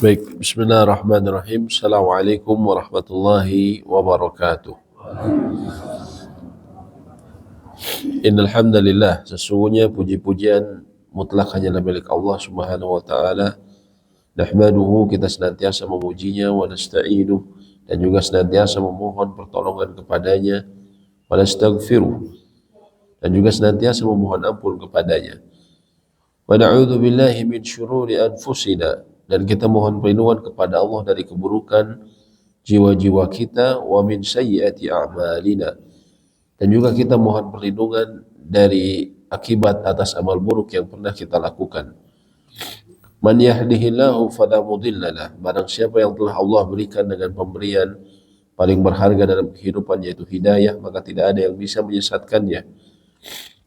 Baik, bismillahirrahmanirrahim. Assalamualaikum warahmatullahi wabarakatuh. Innal hamdalillah, sesungguhnya puji-pujian mutlak hanyalah milik Allah Subhanahu wa taala. Nahmaduhu, kita senantiasa memujinya, wa nasta'inuh, dan juga senantiasa memohon pertolongan kepadanya, wa nastaghfiruh, dan juga senantiasa memohon ampun kepadanya. Wa na'udzu billahi min syururi anfusina, dan kita mohon perlindungan kepada Allah dari keburukan jiwa-jiwa kita, wa min sayyiati a'malina, dan juga kita mohon perlindungan dari akibat atas amal buruk yang pernah kita lakukan. Man yahdihillahu fala mudhillalah, barang siapa yang telah Allah berikan dengan pemberian paling berharga dalam kehidupan, yaitu hidayah, maka tidak ada yang bisa menyesatkannya.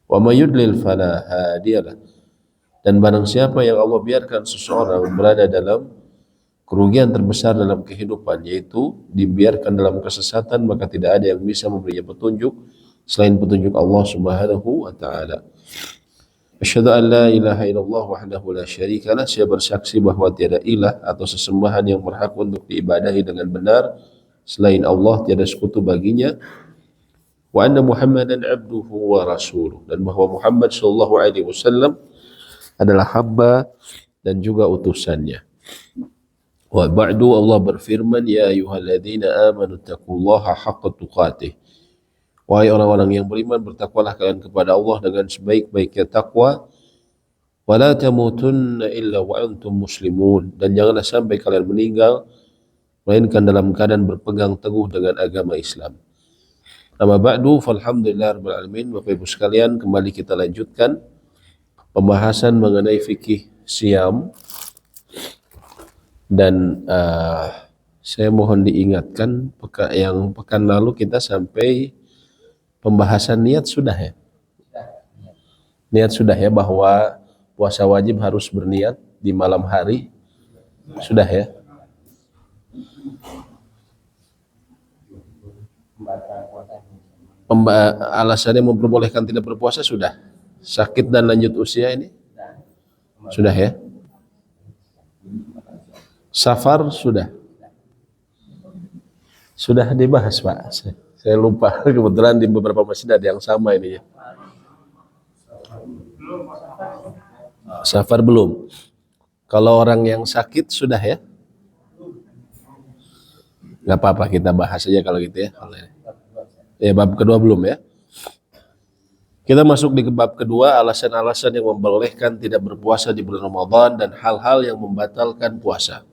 Wa may yudlil fala hadiyalah, dan barang siapa yang Allah biarkan seseorang berada dalam kerugian terbesar dalam kehidupan, yaitu dibiarkan dalam kesesatan, maka tidak ada yang bisa memberinya petunjuk selain petunjuk Allah Subhanahu wa taala. Asyhadu an la ilaha illallah wahdahu la syarikalah, saya bersaksi bahwa tiada ilah atau sesembahan yang berhak untuk diibadahi dengan benar selain Allah, tiada sekutu baginya. Wa anna Muhammadan abduhu wa rasuluh, dan bahwa Muhammad sallallahu alaihi wasallam adalah hamba dan juga utusannya. Wa ba'du, Allah berfirman, ya ayyuhalladzina amanu taqullaha haqqa tuqatih, wahai orang-orang yang beriman, bertakwalah kalian kepada Allah dengan sebaik-baiknya takwa. Wa la tamutunna illa wa antum muslimun, dan janganlah sampai kalian meninggal melainkan dalam keadaan berpegang teguh dengan agama Islam. Amma ba'du, falhamdulillah rabbil alamin. Bapak Ibu sekalian, kembali kita lanjutkan pembahasan mengenai fikih siam, dan saya mohon diingatkan, pekan lalu kita sampai pembahasan niat sudah ya? Niat sudah ya, bahwa puasa wajib harus berniat di malam hari, sudah ya? Alasannya memperbolehkan tidak berpuasa sudah? Sakit dan lanjut usia ini sudah ya? Safar sudah dibahas Pak, saya lupa, kebetulan di beberapa masjid ada yang sama ini ya. Safar belum. Kalau orang yang sakit sudah ya? Nggak apa-apa, kita bahas aja kalau gitu ya. Ya, bab kedua belum ya? Kita masuk di bab kedua, alasan-alasan yang membolehkan tidak berpuasa di bulan Ramadan dan hal-hal yang membatalkan puasa.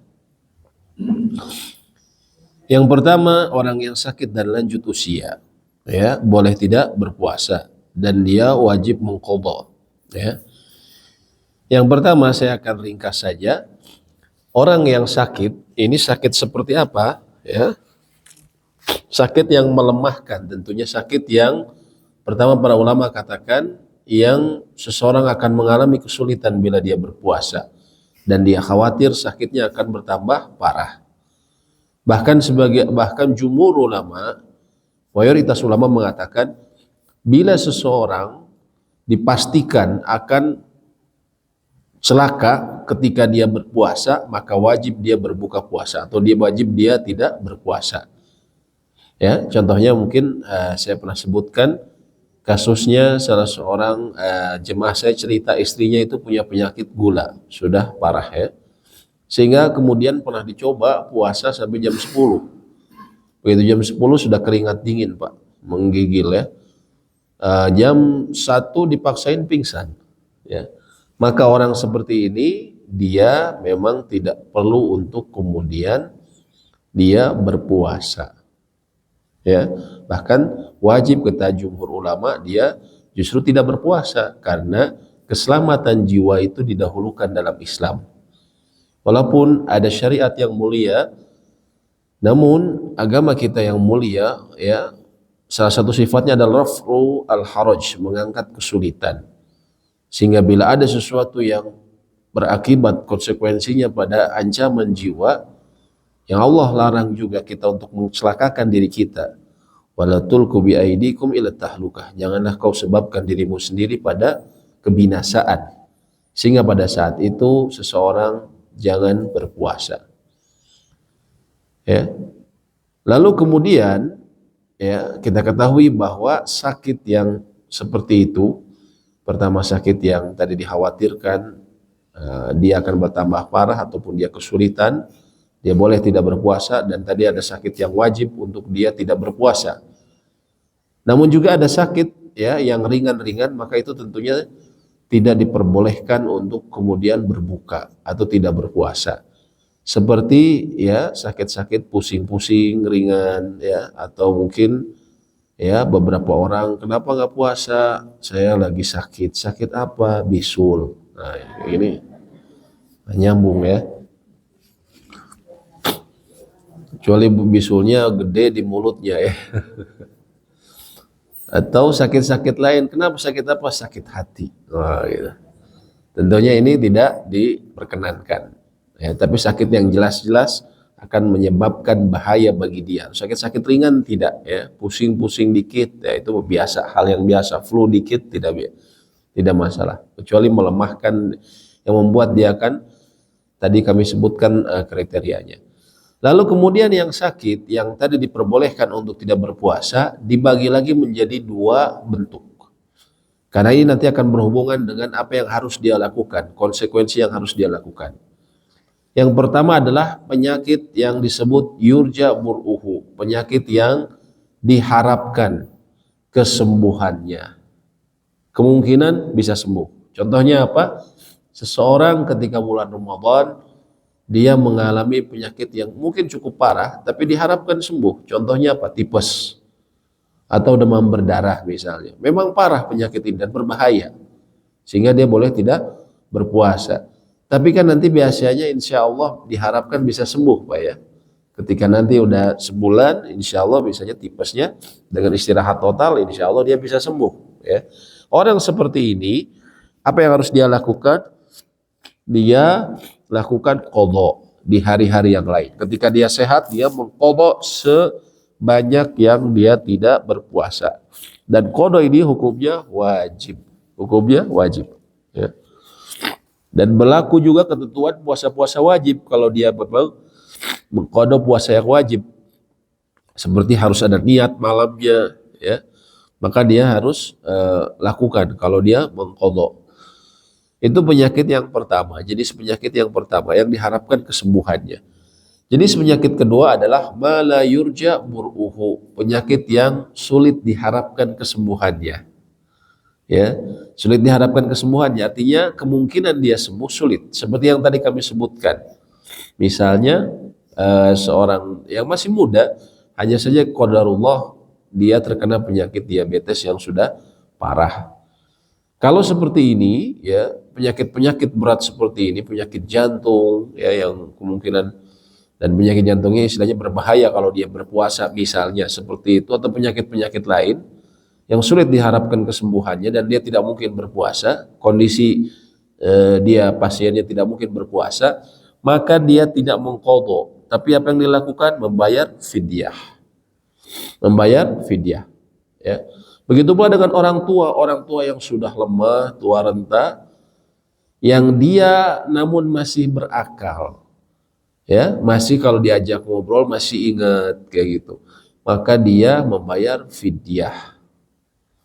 Yang pertama, orang yang sakit dan lanjut usia, ya, boleh tidak berpuasa dan dia wajib mengqadha, ya. Yang pertama saya akan ringkas saja. Orang yang sakit, ini sakit seperti apa, ya? Sakit yang melemahkan, tentunya sakit yang pertama para ulama katakan yang seseorang akan mengalami kesulitan bila dia berpuasa dan dia khawatir sakitnya akan bertambah parah. Bahkan jumhur ulama, mayoritas ulama mengatakan bila seseorang dipastikan akan celaka ketika dia berpuasa, maka wajib dia berbuka puasa atau wajib dia tidak berpuasa. Ya, contohnya mungkin saya pernah sebutkan kasusnya salah seorang jemaah saya cerita, istrinya itu punya penyakit gula, sudah parah ya. Sehingga kemudian pernah dicoba puasa sampai jam 10. Begitu jam 10 sudah keringat dingin Pak, menggigil ya. Jam 1 dipaksain pingsan. Ya. Maka orang seperti ini dia memang tidak perlu untuk kemudian dia berpuasa. Ya, bahkan wajib kata jumhur ulama dia justru tidak berpuasa karena keselamatan jiwa itu didahulukan dalam Islam. Walaupun ada syariat yang mulia, namun agama kita yang mulia, ya, salah satu sifatnya adalah raf'u al-haraj, mengangkat kesulitan. Sehingga bila ada sesuatu yang berakibat konsekuensinya pada ancaman jiwa, yang Allah larang juga kita untuk mencelakakan diri kita. Wala tulqu bi aidikum ila tahlukah, janganlah kau sebabkan dirimu sendiri pada kebinasaan. Sehingga pada saat itu seseorang jangan berpuasa. Ya. Lalu kemudian ya kita ketahui bahwa sakit yang seperti itu, pertama sakit yang tadi dikhawatirkan dia akan bertambah parah ataupun dia kesulitan, dia boleh tidak berpuasa, dan tadi ada sakit yang wajib untuk dia tidak berpuasa. Namun juga ada sakit ya yang ringan-ringan, maka itu tentunya tidak diperbolehkan untuk kemudian berbuka atau tidak berpuasa. Seperti ya sakit-sakit pusing-pusing ringan ya, atau mungkin ya beberapa orang kenapa nggak puasa, saya lagi sakit apa, bisul. Nah ini nyambung ya, kecuali bisulnya gede di mulutnya ya. Atau sakit-sakit lain, kenapa sakit apa, sakit hati. Wah, gitu. Tentunya ini tidak diperkenankan ya, tapi sakit yang jelas-jelas akan menyebabkan bahaya bagi dia. Sakit-sakit ringan tidak ya, pusing-pusing dikit ya itu biasa, hal yang biasa. Flu dikit tidak masalah, kecuali melemahkan yang membuat dia akan tadi kami sebutkan kriterianya. Lalu kemudian yang sakit yang tadi diperbolehkan untuk tidak berpuasa dibagi lagi menjadi dua bentuk. Karena ini nanti akan berhubungan dengan apa yang harus dia lakukan, konsekuensi yang harus dia lakukan. Yang pertama adalah penyakit yang disebut yurja bur'uhu, penyakit yang diharapkan kesembuhannya. Kemungkinan bisa sembuh. Contohnya apa? Seseorang ketika bulan Ramadan dia mengalami penyakit yang mungkin cukup parah tapi diharapkan sembuh. Contohnya apa? Tipes atau demam berdarah misalnya. Memang parah penyakit ini dan berbahaya, sehingga dia boleh tidak berpuasa. Tapi kan nanti biasanya insya Allah diharapkan bisa sembuh Pak ya. Ketika nanti udah sebulan insya Allah misalnya tipesnya dengan istirahat total insya Allah dia bisa sembuh ya. Orang seperti ini apa yang harus dia lakukan? Dia lakukan qadha di hari-hari yang lain. Ketika dia sehat, dia mengqadha sebanyak yang dia tidak berpuasa. Dan qadha ini hukumnya wajib. Hukumnya wajib. Ya. Dan berlaku juga ketentuan puasa-puasa wajib kalau dia mengqadha puasa yang wajib. Seperti harus ada niat malamnya, ya. Maka dia harus lakukan kalau dia mengqadha. Itu penyakit yang pertama. Jadi penyakit yang pertama yang diharapkan kesembuhannya. Jadi penyakit kedua adalah mala yurja bur'uhu, penyakit yang sulit diharapkan kesembuhannya. Ya, sulit diharapkan kesembuhannya artinya kemungkinan dia sembuh sulit. Seperti yang tadi kami sebutkan. Misalnya seorang yang masih muda hanya saja qadarullah dia terkena penyakit diabetes yang sudah parah. Kalau seperti ini ya, penyakit-penyakit berat seperti ini, penyakit jantung ya yang kemungkinan, dan penyakit jantungnya istilahnya berbahaya kalau dia berpuasa misalnya seperti itu, atau penyakit-penyakit lain yang sulit diharapkan kesembuhannya dan dia tidak mungkin berpuasa, kondisi dia pasiennya tidak mungkin berpuasa, maka dia tidak mengqadha. Tapi apa yang dilakukan? Membayar fidyah. Membayar fidyah ya. Begitu pula dengan orang tua yang sudah lemah, tua renta, yang dia namun masih berakal, ya, masih kalau diajak ngobrol masih ingat kayak gitu, maka dia membayar fidyah.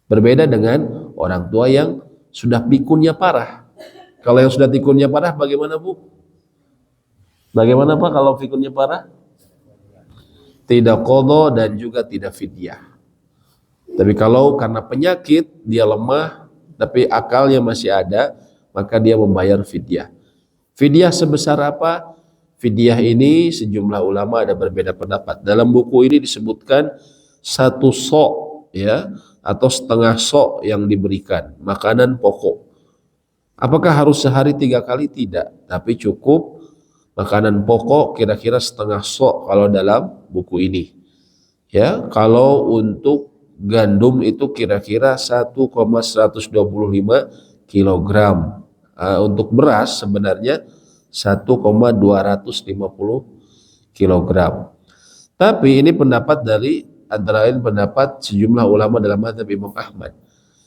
Berbeda dengan orang tua yang sudah pikunnya parah. Kalau yang sudah pikunnya parah bagaimana Bu? Bagaimana Pak kalau pikunnya parah? Tidak qadha dan juga tidak fidyah. Tapi kalau karena penyakit dia lemah tapi akalnya masih ada, maka dia membayar fidyah. Fidyah sebesar apa? Fidyah ini sejumlah ulama ada berbeda pendapat. Dalam buku ini disebutkan 1 sok ya, atau setengah sok yang diberikan makanan pokok. Apakah harus sehari 3 kali? Tidak, tapi cukup makanan pokok kira-kira setengah sok kalau dalam buku ini. Ya, kalau untuk gandum itu kira-kira 1,125 kilogram. Untuk beras sebenarnya 1,250 kilogram. Tapi ini pendapat dari antara lain pendapat sejumlah ulama dalam mazhab Imam Ahmad.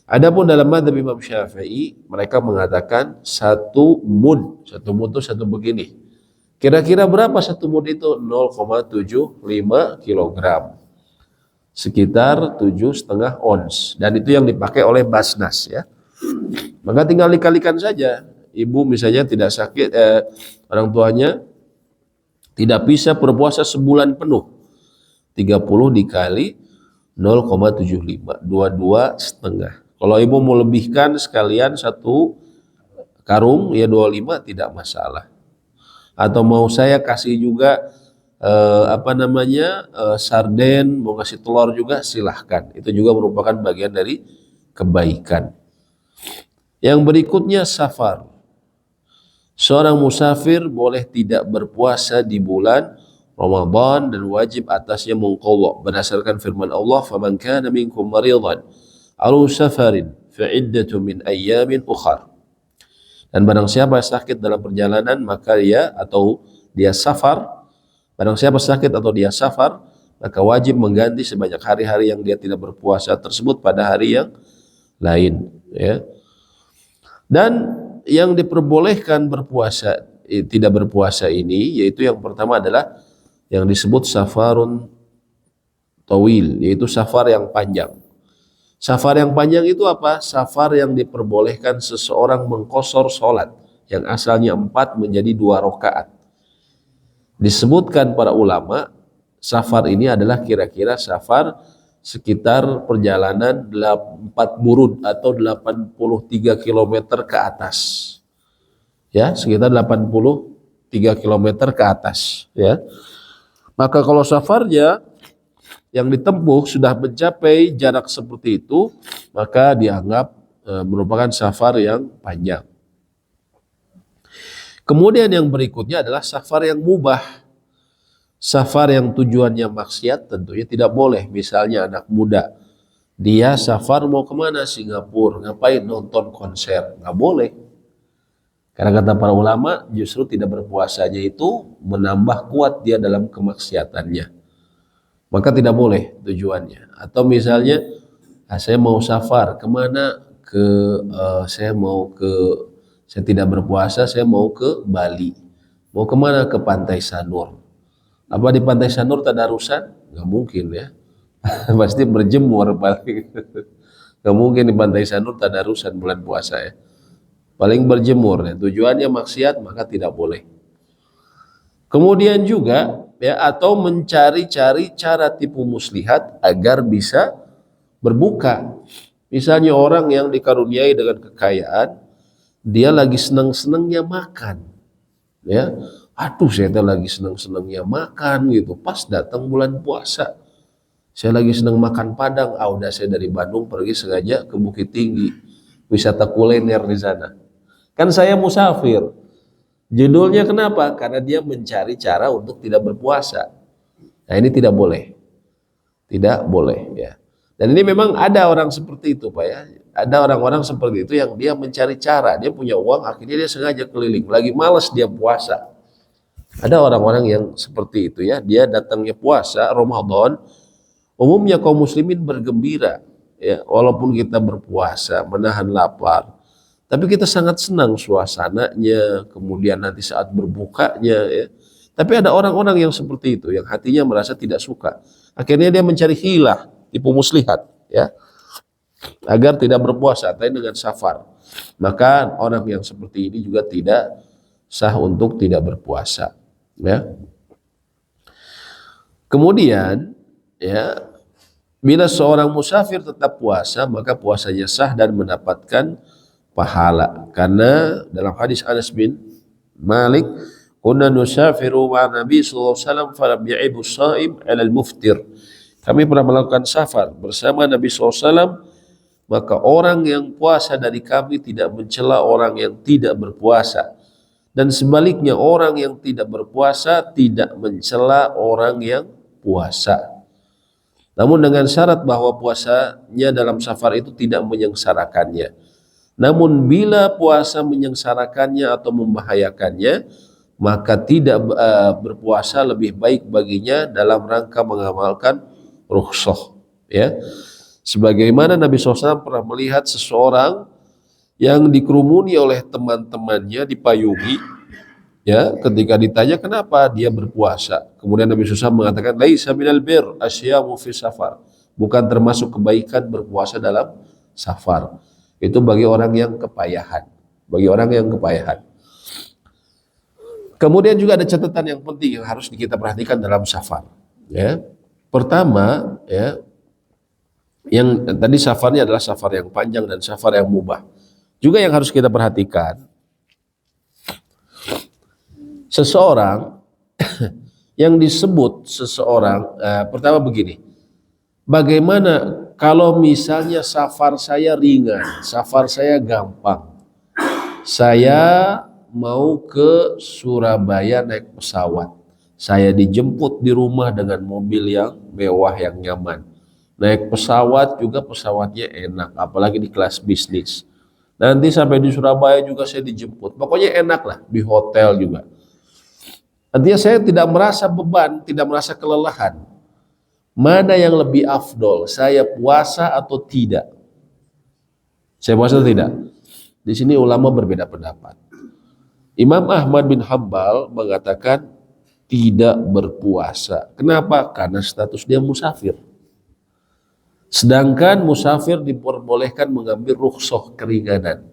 Adapun dalam mazhab Imam Syafi'i, mereka mengatakan satu mud itu satu begini. Kira-kira berapa satu mud itu? 0,75 kilogram. Sekitar 7,5 ons. Dan itu yang dipakai oleh Basnas ya. Maka tinggal dikalikan saja. Ibu misalnya tidak sakit, orang tuanya tidak bisa berpuasa sebulan penuh. 30 dikali 0,75, 22,5. Kalau ibu mau lebihkan sekalian satu karung ya 25 tidak masalah. Atau mau saya kasih juga sarden, mau kasih telur juga silahkan. Itu juga merupakan bagian dari kebaikan. Yang berikutnya safar. Seorang musafir boleh tidak berpuasa di bulan Ramadan dan wajib atasnya mengqadha berdasarkan firman Allah, "Faman kana minkum maridan aw safarin fa iddatun min ayyamin ukhar." Dan barang siapa sakit dalam perjalanan maka dia safar, barang siapa sakit atau dia safar, maka wajib mengganti sebanyak hari-hari yang dia tidak berpuasa tersebut pada hari yang lain ya. Dan yang diperbolehkan tidak berpuasa ini yaitu yang pertama adalah yang disebut safarun tawil, yaitu safar yang panjang. Safar yang panjang itu apa? Safar yang diperbolehkan seseorang mengqashar sholat yang asalnya 4 menjadi 2 rakaat. Disebutkan para ulama, safar ini adalah kira-kira safar sekitar perjalanan 4 burud atau 83 km ke atas. Ya, sekitar 83 km ke atas, ya. Maka kalau safarnya yang ditempuh sudah mencapai jarak seperti itu, maka dianggap merupakan safar yang panjang. Kemudian yang berikutnya adalah safar yang mubah. Safar yang tujuannya maksiat tentunya tidak boleh. Misalnya anak muda, dia safar mau kemana? Singapura, ngapain? Nonton konser, nggak boleh. Karena kata para ulama, justru tidak berpuasanya itu menambah kuat dia dalam kemaksiatannya. Maka tidak boleh tujuannya. Atau misalnya, saya mau safar kemana? Saya tidak berpuasa, saya mau ke Bali. Mau kemana? Ke Pantai Sanur. Apa di Pantai Sanur tadarusan? Nggak mungkin ya. Pasti berjemur paling. Nggak mungkin di Pantai Sanur tadarusan bulan puasa ya. Paling berjemur ya. Tujuannya maksiat maka tidak boleh. Kemudian juga ya, atau mencari-cari cara tipu muslihat agar bisa berbuka. Misalnya orang yang dikaruniai dengan kekayaan, dia lagi senang-senangnya makan. Ya, aduh saya lagi senang-senangnya makan gitu. Pas datang bulan puasa, saya lagi senang makan Padang. Udah saya dari Bandung pergi sengaja ke Bukit Tinggi, wisata kuliner di sana. Kan saya musafir. Judulnya kenapa? Karena dia mencari cara untuk tidak berpuasa. Nah ini tidak boleh. Tidak boleh ya. Dan ini memang ada orang seperti itu Pak ya. Ada orang-orang seperti itu yang dia mencari cara. Dia punya uang, akhirnya dia sengaja keliling. Lagi malas dia puasa. Ada orang-orang yang seperti itu ya. Dia datangnya puasa Ramadan. Umumnya kaum muslimin bergembira. Ya, walaupun kita berpuasa, menahan lapar. Tapi kita sangat senang suasananya, kemudian nanti saat berbukanya ya. Tapi ada orang-orang yang seperti itu, yang hatinya merasa tidak suka. Akhirnya dia mencari hilah, tipu muslihat ya, agar tidak berpuasa, tapi dengan safar. Maka orang yang seperti ini juga tidak sah untuk tidak berpuasa ya. Kemudian ya, bila seorang musafir tetap puasa, maka puasanya sah dan mendapatkan pahala. Karena dalam hadis Anas bin Malik, kunna nusafiru ma'a Nabi sallallahu alaihi wasallam falam ya'ibu shaim 'ala al-muftir. Kami pernah melakukan safar bersama Nabi sallallahu alaihi wasallam, maka orang yang puasa dari kami tidak mencela orang yang tidak berpuasa, dan sebaliknya orang yang tidak berpuasa tidak mencela orang yang puasa. Namun dengan syarat bahwa puasanya dalam safar itu tidak menyengsarakannya. Namun bila puasa menyengsarakannya atau membahayakannya, maka tidak berpuasa lebih baik baginya dalam rangka mengamalkan rukhsah ya. Sebagaimana Nabi SAW pernah melihat seseorang yang dikerumuni oleh teman-temannya, dipayungi, ya, ketika ditanya kenapa dia berpuasa, kemudian Nabi SAW mengatakan, laisa minal bir asyamu fi safar, bukan termasuk kebaikan berpuasa dalam safar. Itu bagi orang yang kepayahan, bagi orang yang kepayahan. Kemudian juga ada catatan yang penting yang harus kita perhatikan dalam safar. Ya, pertama, ya, yang tadi safarnya adalah safar yang panjang dan safar yang mubah. Juga yang harus kita perhatikan, seseorang yang disebut seseorang, pertama begini, bagaimana kalau misalnya safar saya ringan, safar saya gampang, saya mau ke Surabaya naik pesawat, saya dijemput di rumah dengan mobil yang mewah yang nyaman, naik pesawat juga pesawatnya enak, apalagi di kelas bisnis. Nanti sampai di Surabaya juga saya dijemput, pokoknya enak lah, di hotel juga. Artinya saya tidak merasa beban, tidak merasa kelelahan. Mana yang lebih afdol, saya puasa atau tidak? Saya puasa atau tidak? Di sini ulama berbeda pendapat. Imam Ahmad bin Hambal mengatakan tidak berpuasa. Kenapa? Karena status dia musafir. Sedangkan musafir diperbolehkan mengambil rukhsah keringanan.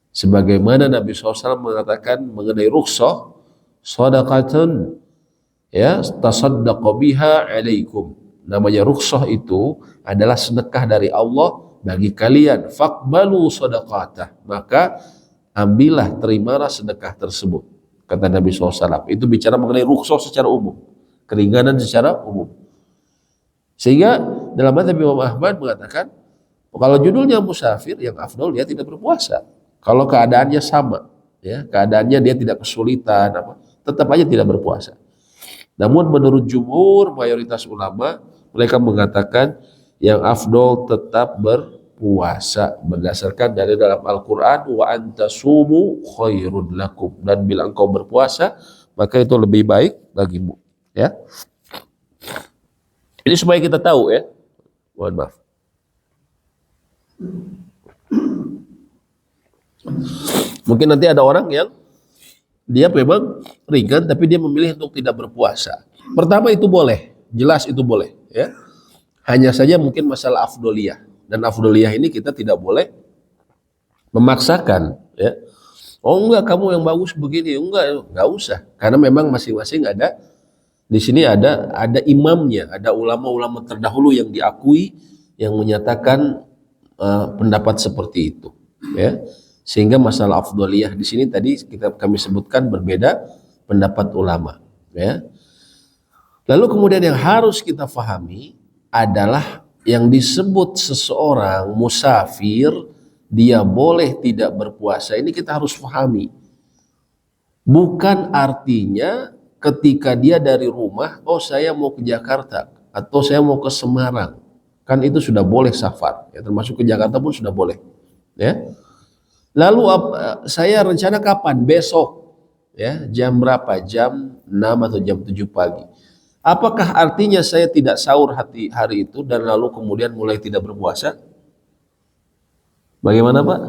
Sebagaimana Nabi SAW mengatakan mengenai rukhsah, shadaqatun, ya, tasaddaqa biha alaikum. Namanya rukhsah itu adalah sedekah dari Allah bagi kalian. Faqbalu shadaqatah. Maka ambillah, terimalah sedekah tersebut. Kata Nabi SAW. Itu bicara mengenai rukhsah secara umum. Keringanan secara umum. Sehingga dalam mazhab Imam Ahmad mengatakan, kalau judulnya musafir, yang afdol dia tidak berpuasa. Kalau keadaannya sama, ya, keadaannya dia tidak kesulitan, tetap aja tidak berpuasa. Namun menurut jumhur mayoritas ulama, mereka mengatakan yang afdol tetap berpuasa berdasarkan dari dalam Al-Qur'an, wa antasumu khairun lakum, dan bila engkau berpuasa maka itu lebih baik bagimu, ya. Ini supaya kita tahu, ya. Mohon maaf. Mungkin nanti ada orang yang dia memang ringan tapi dia memilih untuk tidak berpuasa. Pertama itu boleh, jelas itu boleh, ya. Hanya saja mungkin masalah afdoliyah, dan afdoliyah ini kita tidak boleh memaksakan, ya. Oh enggak, kamu yang bagus begini, enggak usah, karena memang masing-masing ada di sini, ada imamnya, ada ulama-ulama terdahulu yang diakui yang menyatakan pendapat seperti itu, ya. Sehingga masalah afdoliyah di sini tadi kami sebutkan berbeda pendapat ulama, ya. Lalu kemudian yang harus kita fahami adalah yang disebut seseorang musafir dia boleh tidak berpuasa, ini kita harus fahami. Bukan artinya ketika dia dari rumah, oh saya mau ke Jakarta atau saya mau ke Semarang, kan itu sudah boleh safar, ya, termasuk ke Jakarta pun sudah boleh, ya. Lalu saya rencana kapan? Besok, ya, jam berapa? Jam 6 atau jam 7 pagi. Apakah artinya saya tidak sahur hari itu dan lalu kemudian mulai tidak berpuasa? Bagaimana, Pak?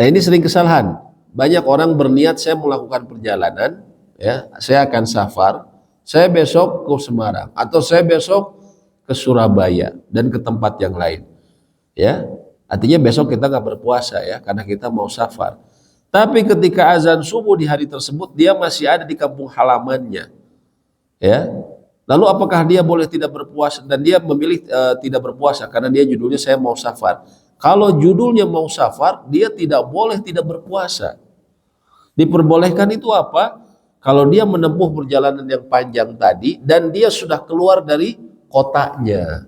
Nah, ini sering kesalahan. Banyak orang berniat saya melakukan perjalanan, ya, saya akan safar, saya besok ke Semarang atau saya besok ke Surabaya dan ke tempat yang lain, ya. Artinya besok kita nggak berpuasa, ya, karena kita mau safar. Tapi ketika azan subuh di hari tersebut dia masih ada di kampung halamannya, ya. Lalu apakah dia boleh tidak berpuasa? Dan dia memilih tidak berpuasa karena dia judulnya saya mau safar. Kalau judulnya mau safar, dia tidak boleh tidak berpuasa. Diperbolehkan itu apa? Kalau dia menempuh perjalanan yang panjang tadi dan dia sudah keluar dari kotanya,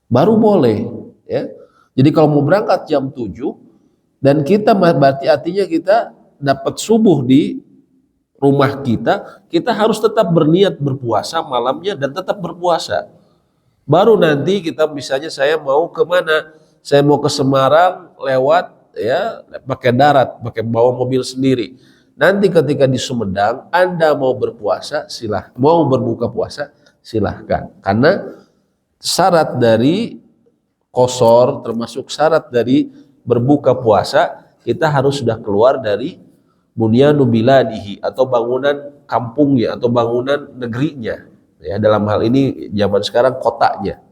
baru boleh, ya. Jadi kalau mau berangkat jam 7 dan kita berarti artinya kita dapat subuh di rumah kita, kita harus tetap berniat berpuasa malamnya dan tetap berpuasa. Baru nanti kita misalnya saya mau ke mana? Saya mau ke Semarang lewat, ya, pakai darat, pakai bawa mobil sendiri. Nanti ketika di Sumedang Anda mau berpuasa, mau berbuka puasa, silahkan. Karena syarat dari qashar, termasuk syarat dari berbuka puasa, kita harus sudah keluar dari bunyanu biladihi, atau bangunan kampungnya atau bangunan negerinya. Ya, dalam hal ini zaman sekarang kotanya.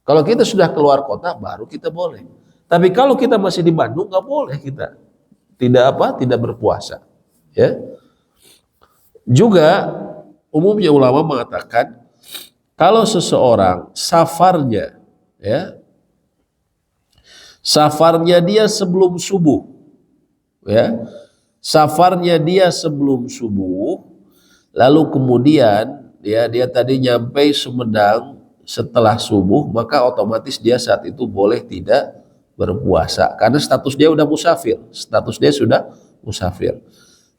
Kalau kita sudah keluar kota baru kita boleh. Tapi kalau kita masih di Bandung nggak boleh kita tidak berpuasa. Ya. Juga umumnya ulama mengatakan kalau seseorang safarnya dia sebelum subuh, ya, safarnya dia sebelum subuh, lalu kemudian dia tadi nyampe Sumedang setelah subuh, maka otomatis dia saat itu boleh tidak berpuasa karena status dia sudah musafir.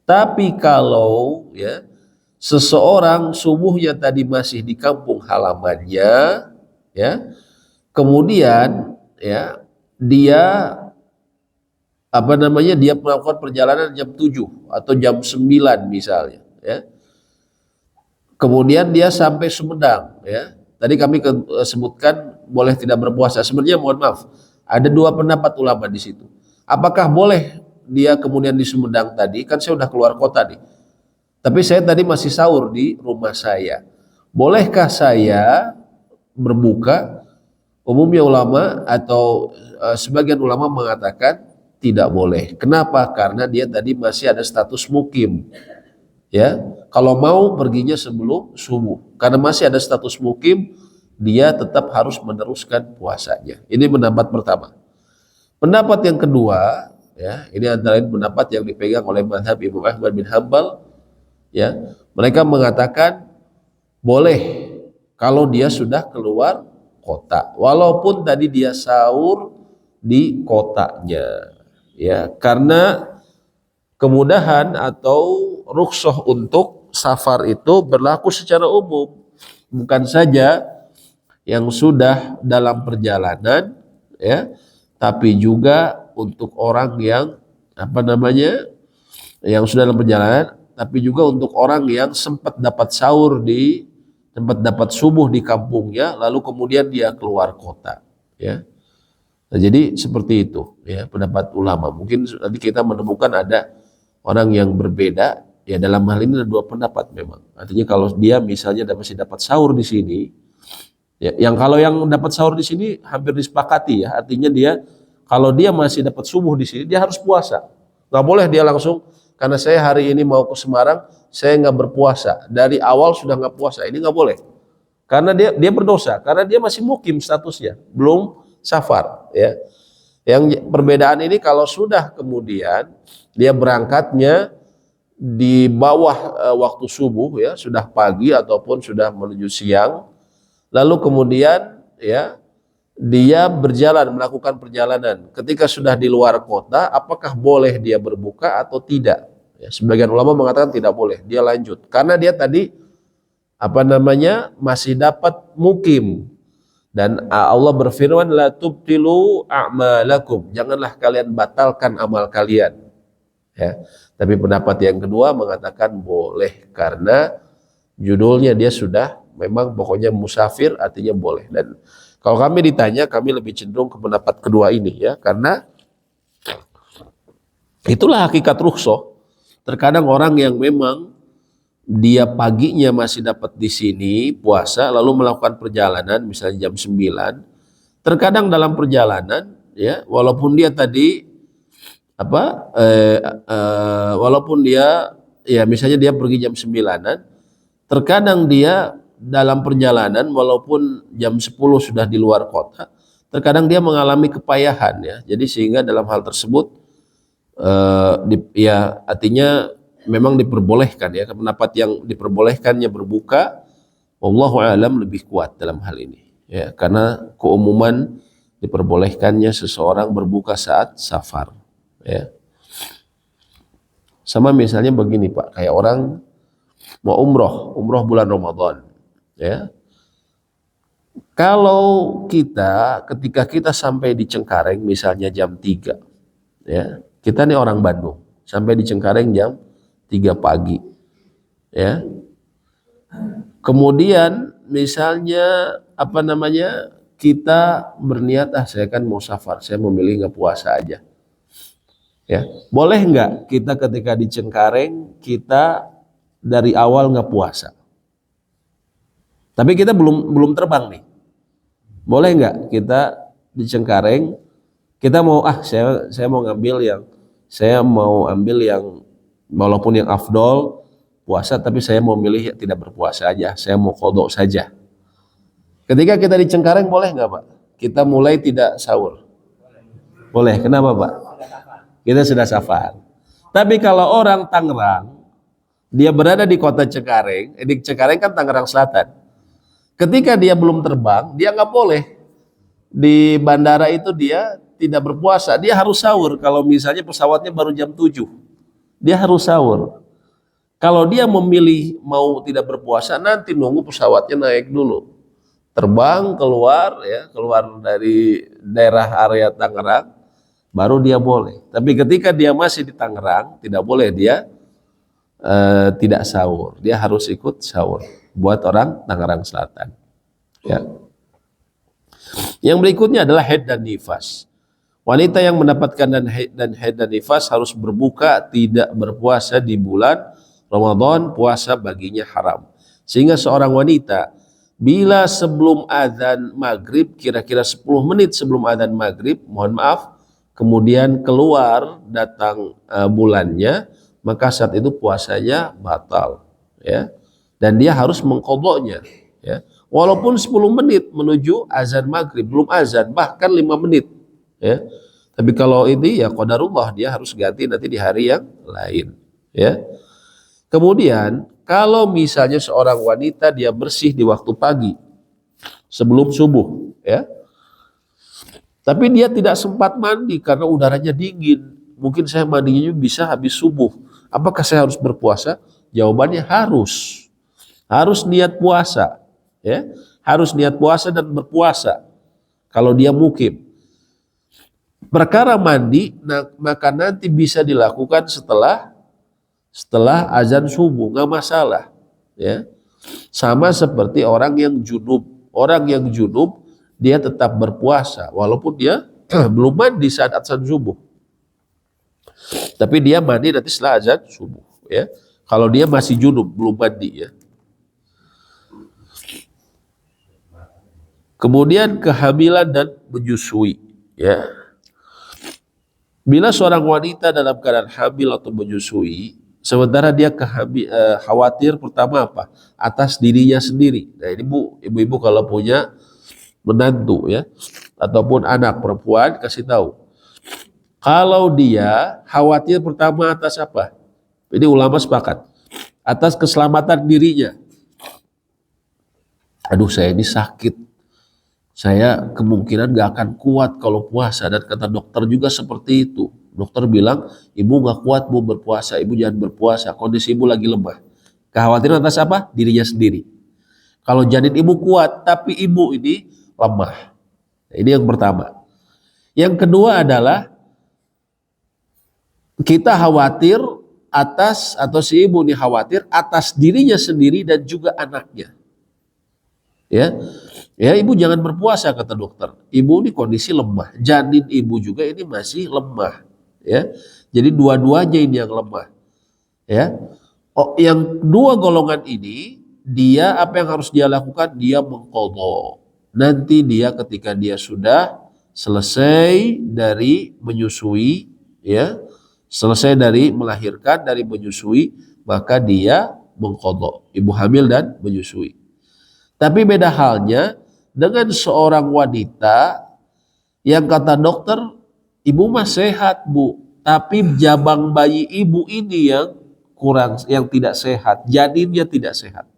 Tapi kalau seseorang subuhnya tadi masih di kampung halamannya, ya, kemudian dia dia melakukan perjalanan jam 7 atau jam 9 misalnya, ya. Kemudian dia sampai Sumedang, ya. Tadi kami sebutkan boleh tidak berpuasa. Sebenarnya mohon maaf, ada dua pendapat ulama di situ. Apakah boleh dia kemudian di Sumedang tadi, kan saya udah keluar kota nih. Tapi saya tadi masih sahur di rumah saya. Bolehkah saya berbuka? Umumnya ulama atau sebagian ulama mengatakan tidak boleh. Kenapa? Karena dia tadi masih ada status mukim. Ya, kalau mau perginya sebelum subuh, karena masih ada status mukim, dia tetap harus meneruskan puasanya. Ini pendapat pertama. Pendapat yang kedua, ya, ini antara lain pendapat yang dipegang oleh mazhab Imam Ahmad bin Hambal, ya, mereka mengatakan boleh kalau dia sudah keluar kota, walaupun tadi dia sahur di kotanya, ya, karena kemudahan atau rukhsah untuk safar itu berlaku secara umum, bukan saja yang sudah dalam perjalanan, ya, tapi juga untuk orang yang yang sudah dalam perjalanan, tapi juga untuk orang yang sempat dapat subuh di kampungnya, lalu kemudian dia keluar kota, ya. Nah, jadi seperti itu, ya, pendapat ulama. Mungkin nanti kita menemukan ada orang yang berbeda. Ya, dalam hal ini ada dua pendapat memang. Artinya kalau dia misalnya masih dapat sahur di sini, ya, kalau yang dapat sahur di sini hampir disepakati, ya. Artinya kalau dia masih dapat subuh di sini, dia harus puasa. Nggak boleh dia langsung, karena saya hari ini mau ke Semarang, saya nggak berpuasa. Dari awal sudah nggak puasa, ini nggak boleh. Karena dia berdosa, karena dia masih mukim statusnya, belum safar. Ya. Yang perbedaan ini kalau sudah kemudian dia berangkatnya di bawah waktu subuh, ya, sudah pagi ataupun sudah menuju siang, lalu kemudian, ya, dia melakukan perjalanan. Ketika sudah di luar kota, apakah boleh dia berbuka atau tidak? Ya, sebagian ulama mengatakan tidak boleh, dia lanjut karena dia tadi masih dapat mukim. Dan Allah berfirman, la tubtilu a'malakum, janganlah kalian batalkan amal kalian. Ya. Tapi pendapat yang kedua mengatakan boleh karena judulnya dia sudah memang pokoknya musafir, artinya boleh. Dan kalau kami ditanya, kami lebih cenderung ke pendapat kedua ini, ya, karena itulah hakikat rukhsah. Terkadang orang yang memang dia paginya masih dapat di sini puasa, lalu melakukan perjalanan misalnya jam 9, terkadang dalam perjalanan, ya, walaupun dia tadi walaupun dia, ya, misalnya dia pergi jam 9-an, terkadang dia dalam perjalanan walaupun jam 10 sudah di luar kota, terkadang dia mengalami kepayahan, ya. Jadi sehingga dalam hal tersebut ya, artinya memang diperbolehkan, ya. Pendapat yang diperbolehkannya berbuka, wallahu a'lam, lebih kuat dalam hal ini, ya, karena keumuman diperbolehkannya seseorang berbuka saat safar, ya. Sama misalnya begini, Pak, kayak orang mau umroh bulan Ramadan, ya. Kalau ketika kita sampai di Cengkareng misalnya jam 3, ya, kita nih orang Bandung, sampai di Cengkareng jam 3 pagi, ya. Kemudian misalnya apa namanya, kita berniat saya kan mau safar, saya memilih nggak puasa aja. Ya, boleh nggak kita ketika di Cengkareng kita dari awal nggak puasa? Tapi kita belum terbang nih. Boleh nggak kita di Cengkareng kita mau saya mau ambil yang walaupun yang afdol puasa, tapi saya mau milih tidak berpuasa aja, saya mau qadha saja. Ketika kita di Cengkareng boleh nggak Pak? Kita mulai tidak sahur. Boleh. Kenapa Pak? Kita sudah safar. Tapi kalau orang Tangerang, dia berada di kota Cengkareng, di Cengkareng kan Tangerang Selatan. Ketika dia belum terbang, dia nggak boleh. Di bandara itu dia tidak berpuasa, dia harus sahur. Kalau misalnya pesawatnya baru jam 7, dia harus sahur. Kalau dia memilih mau tidak berpuasa, nanti nunggu pesawatnya naik dulu. Terbang keluar dari daerah area Tangerang, baru dia boleh. Tapi ketika dia masih di Tangerang, tidak boleh dia tidak sahur. Dia harus ikut sahur buat orang Tangerang Selatan. Ya. Yang berikutnya adalah haid dan nifas. Wanita yang mendapatkan haid dan nifas harus berbuka, tidak berpuasa di bulan Ramadan, puasa baginya haram. Sehingga seorang wanita bila sebelum azan maghrib, kira-kira 10 menit sebelum azan maghrib, kemudian keluar datang bulannya, maka saat itu puasanya batal, ya. Dan dia harus mengqadhanya, ya. Walaupun 10 menit menuju azan maghrib, belum azan, bahkan 5 menit, ya. Tapi kalau ini ya qadarullah, dia harus ganti nanti di hari yang lain, ya. Kemudian kalau misalnya seorang wanita dia bersih di waktu pagi sebelum subuh, ya. Tapi dia tidak sempat mandi karena udaranya dingin. Mungkin saya mandinya bisa habis subuh. Apakah saya harus berpuasa? Jawabannya harus. Harus niat puasa, ya. Harus niat puasa dan berpuasa kalau dia mukim. Perkara mandi maka nanti bisa dilakukan setelah azan subuh, nggak masalah, ya. Sama seperti orang yang junub. Orang yang junub dia tetap berpuasa walaupun dia belum mandi saat azan subuh. Tapi dia mandi nanti setelah azan subuh, ya. Kalau dia masih junub belum mandi, ya. Kemudian kehamilan dan menyusui, ya. Bila seorang wanita dalam keadaan hamil atau menyusui, sementara dia khawatir pertama apa? Atas dirinya sendiri. Nah ini ibu-ibu kalau punya menantu, ya, ataupun anak perempuan, kasih tahu. Kalau dia khawatir pertama atas apa? Ini ulama sepakat. Atas keselamatan dirinya. Aduh saya ini sakit. Saya kemungkinan gak akan kuat kalau puasa, dan kata dokter juga seperti itu. Dokter bilang, ibu gak kuat bu berpuasa, ibu jangan berpuasa, kondisi ibu lagi lemah. Kekhawatiran atas apa? Dirinya sendiri. Kalau janin ibu kuat, tapi ibu ini lemah. Nah, ini yang pertama. Yang kedua adalah kita khawatir atas, atau si ibu ini khawatir atas dirinya sendiri dan juga anaknya. Ya, ibu jangan berpuasa kata dokter. Ibu ini kondisi lemah, janin ibu juga ini masih lemah, ya. Jadi dua-duanya ini yang lemah, ya. Oh, yang dua golongan ini dia apa yang harus dia lakukan? Dia mengqadha. Nanti dia ketika dia sudah selesai dari menyusui, ya, selesai dari melahirkan, dari menyusui, maka dia mengqadha, ibu hamil dan menyusui. Tapi beda halnya dengan seorang wanita yang kata dokter, ibu mah sehat bu, tapi jabang bayi ibu ini yang kurang, yang tidak sehat, janinnya tidak sehat.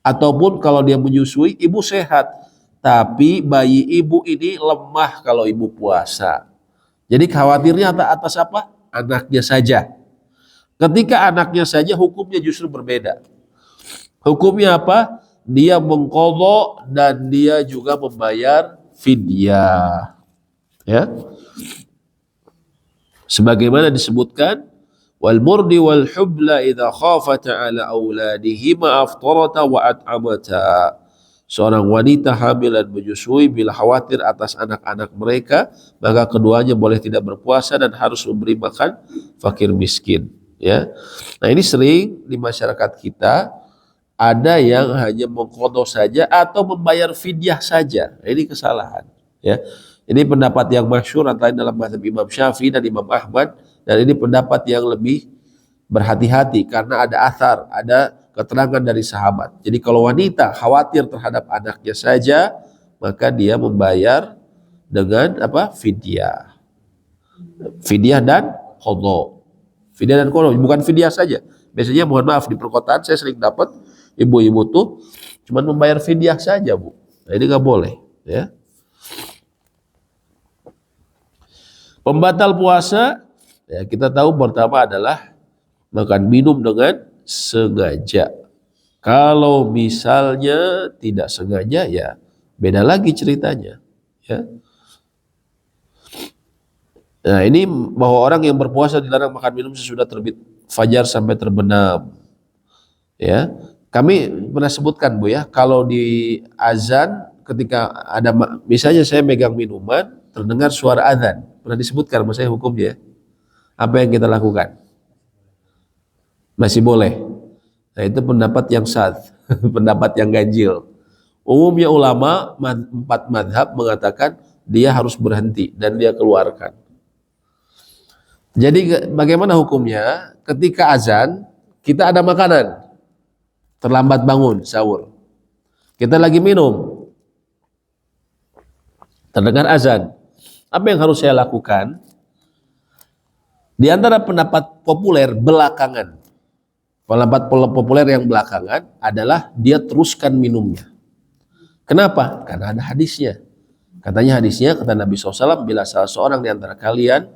Ataupun kalau dia menyusui, ibu sehat, tapi bayi ibu ini lemah kalau ibu puasa. Jadi khawatirnya atas apa? Anaknya saja. Ketika anaknya saja, hukumnya justru berbeda. Hukumnya apa? Dia mengqadha dan dia juga membayar fidyah, ya. Sebagaimana disebutkan, wal murdi wal hubla idza khafata ala auladihima aftarata wa at'amata. seorang wanita hamil dan menyusui bila khawatir atas anak-anak mereka, maka keduanya boleh tidak berpuasa dan harus memberi makan fakir miskin. Ya, nah ini sering di masyarakat kita ada yang hanya mengqadha saja atau membayar fidyah saja. Nah, ini kesalahan. Ya, ini pendapat yang masyhur antara lain dalam mazhab Imam Syafi'i dan Imam Ahmad, dan ini pendapat yang lebih berhati-hati karena ada athar, ada keterangan dari sahabat. Jadi kalau wanita khawatir terhadap anaknya saja, maka dia membayar dengan apa? Fidyah. Fidyah dan qadha. Fidyah dan qadha, bukan fidyah saja. Biasanya mohon maaf di perkotaan saya sering dapat ibu-ibu tuh cuma membayar fidyah saja, Bu. Nah, ini nggak boleh, ya. Pembatal puasa, ya kita tahu pertama adalah makan minum dengan sengaja. Kalau misalnya tidak sengaja, ya beda lagi ceritanya. Ya. Nah ini bahwa orang yang berpuasa dilarang makan minum sesudah terbit fajar sampai terbenam. Ya, kami pernah sebutkan, Bu, ya, kalau di azan ketika ada misalnya saya megang minuman terdengar suara azan, pernah disebutkan sama saya hukumnya. Apa yang kita lakukan? Masih boleh. Nah itu pendapat yang syadz, pendapat yang ganjil. Umumnya ulama empat madhab mengatakan dia harus berhenti dan dia keluarkan. Jadi bagaimana hukumnya? Ketika azan kita ada makanan, terlambat bangun sahur, kita lagi minum, terdengar azan, apa yang harus saya lakukan? Di antara pendapat populer belakangan, pendapat populer yang belakangan adalah dia teruskan minumnya. Kenapa? Karena ada hadisnya. Katanya hadisnya, kata Nabi SAW, bila salah seorang di antara kalian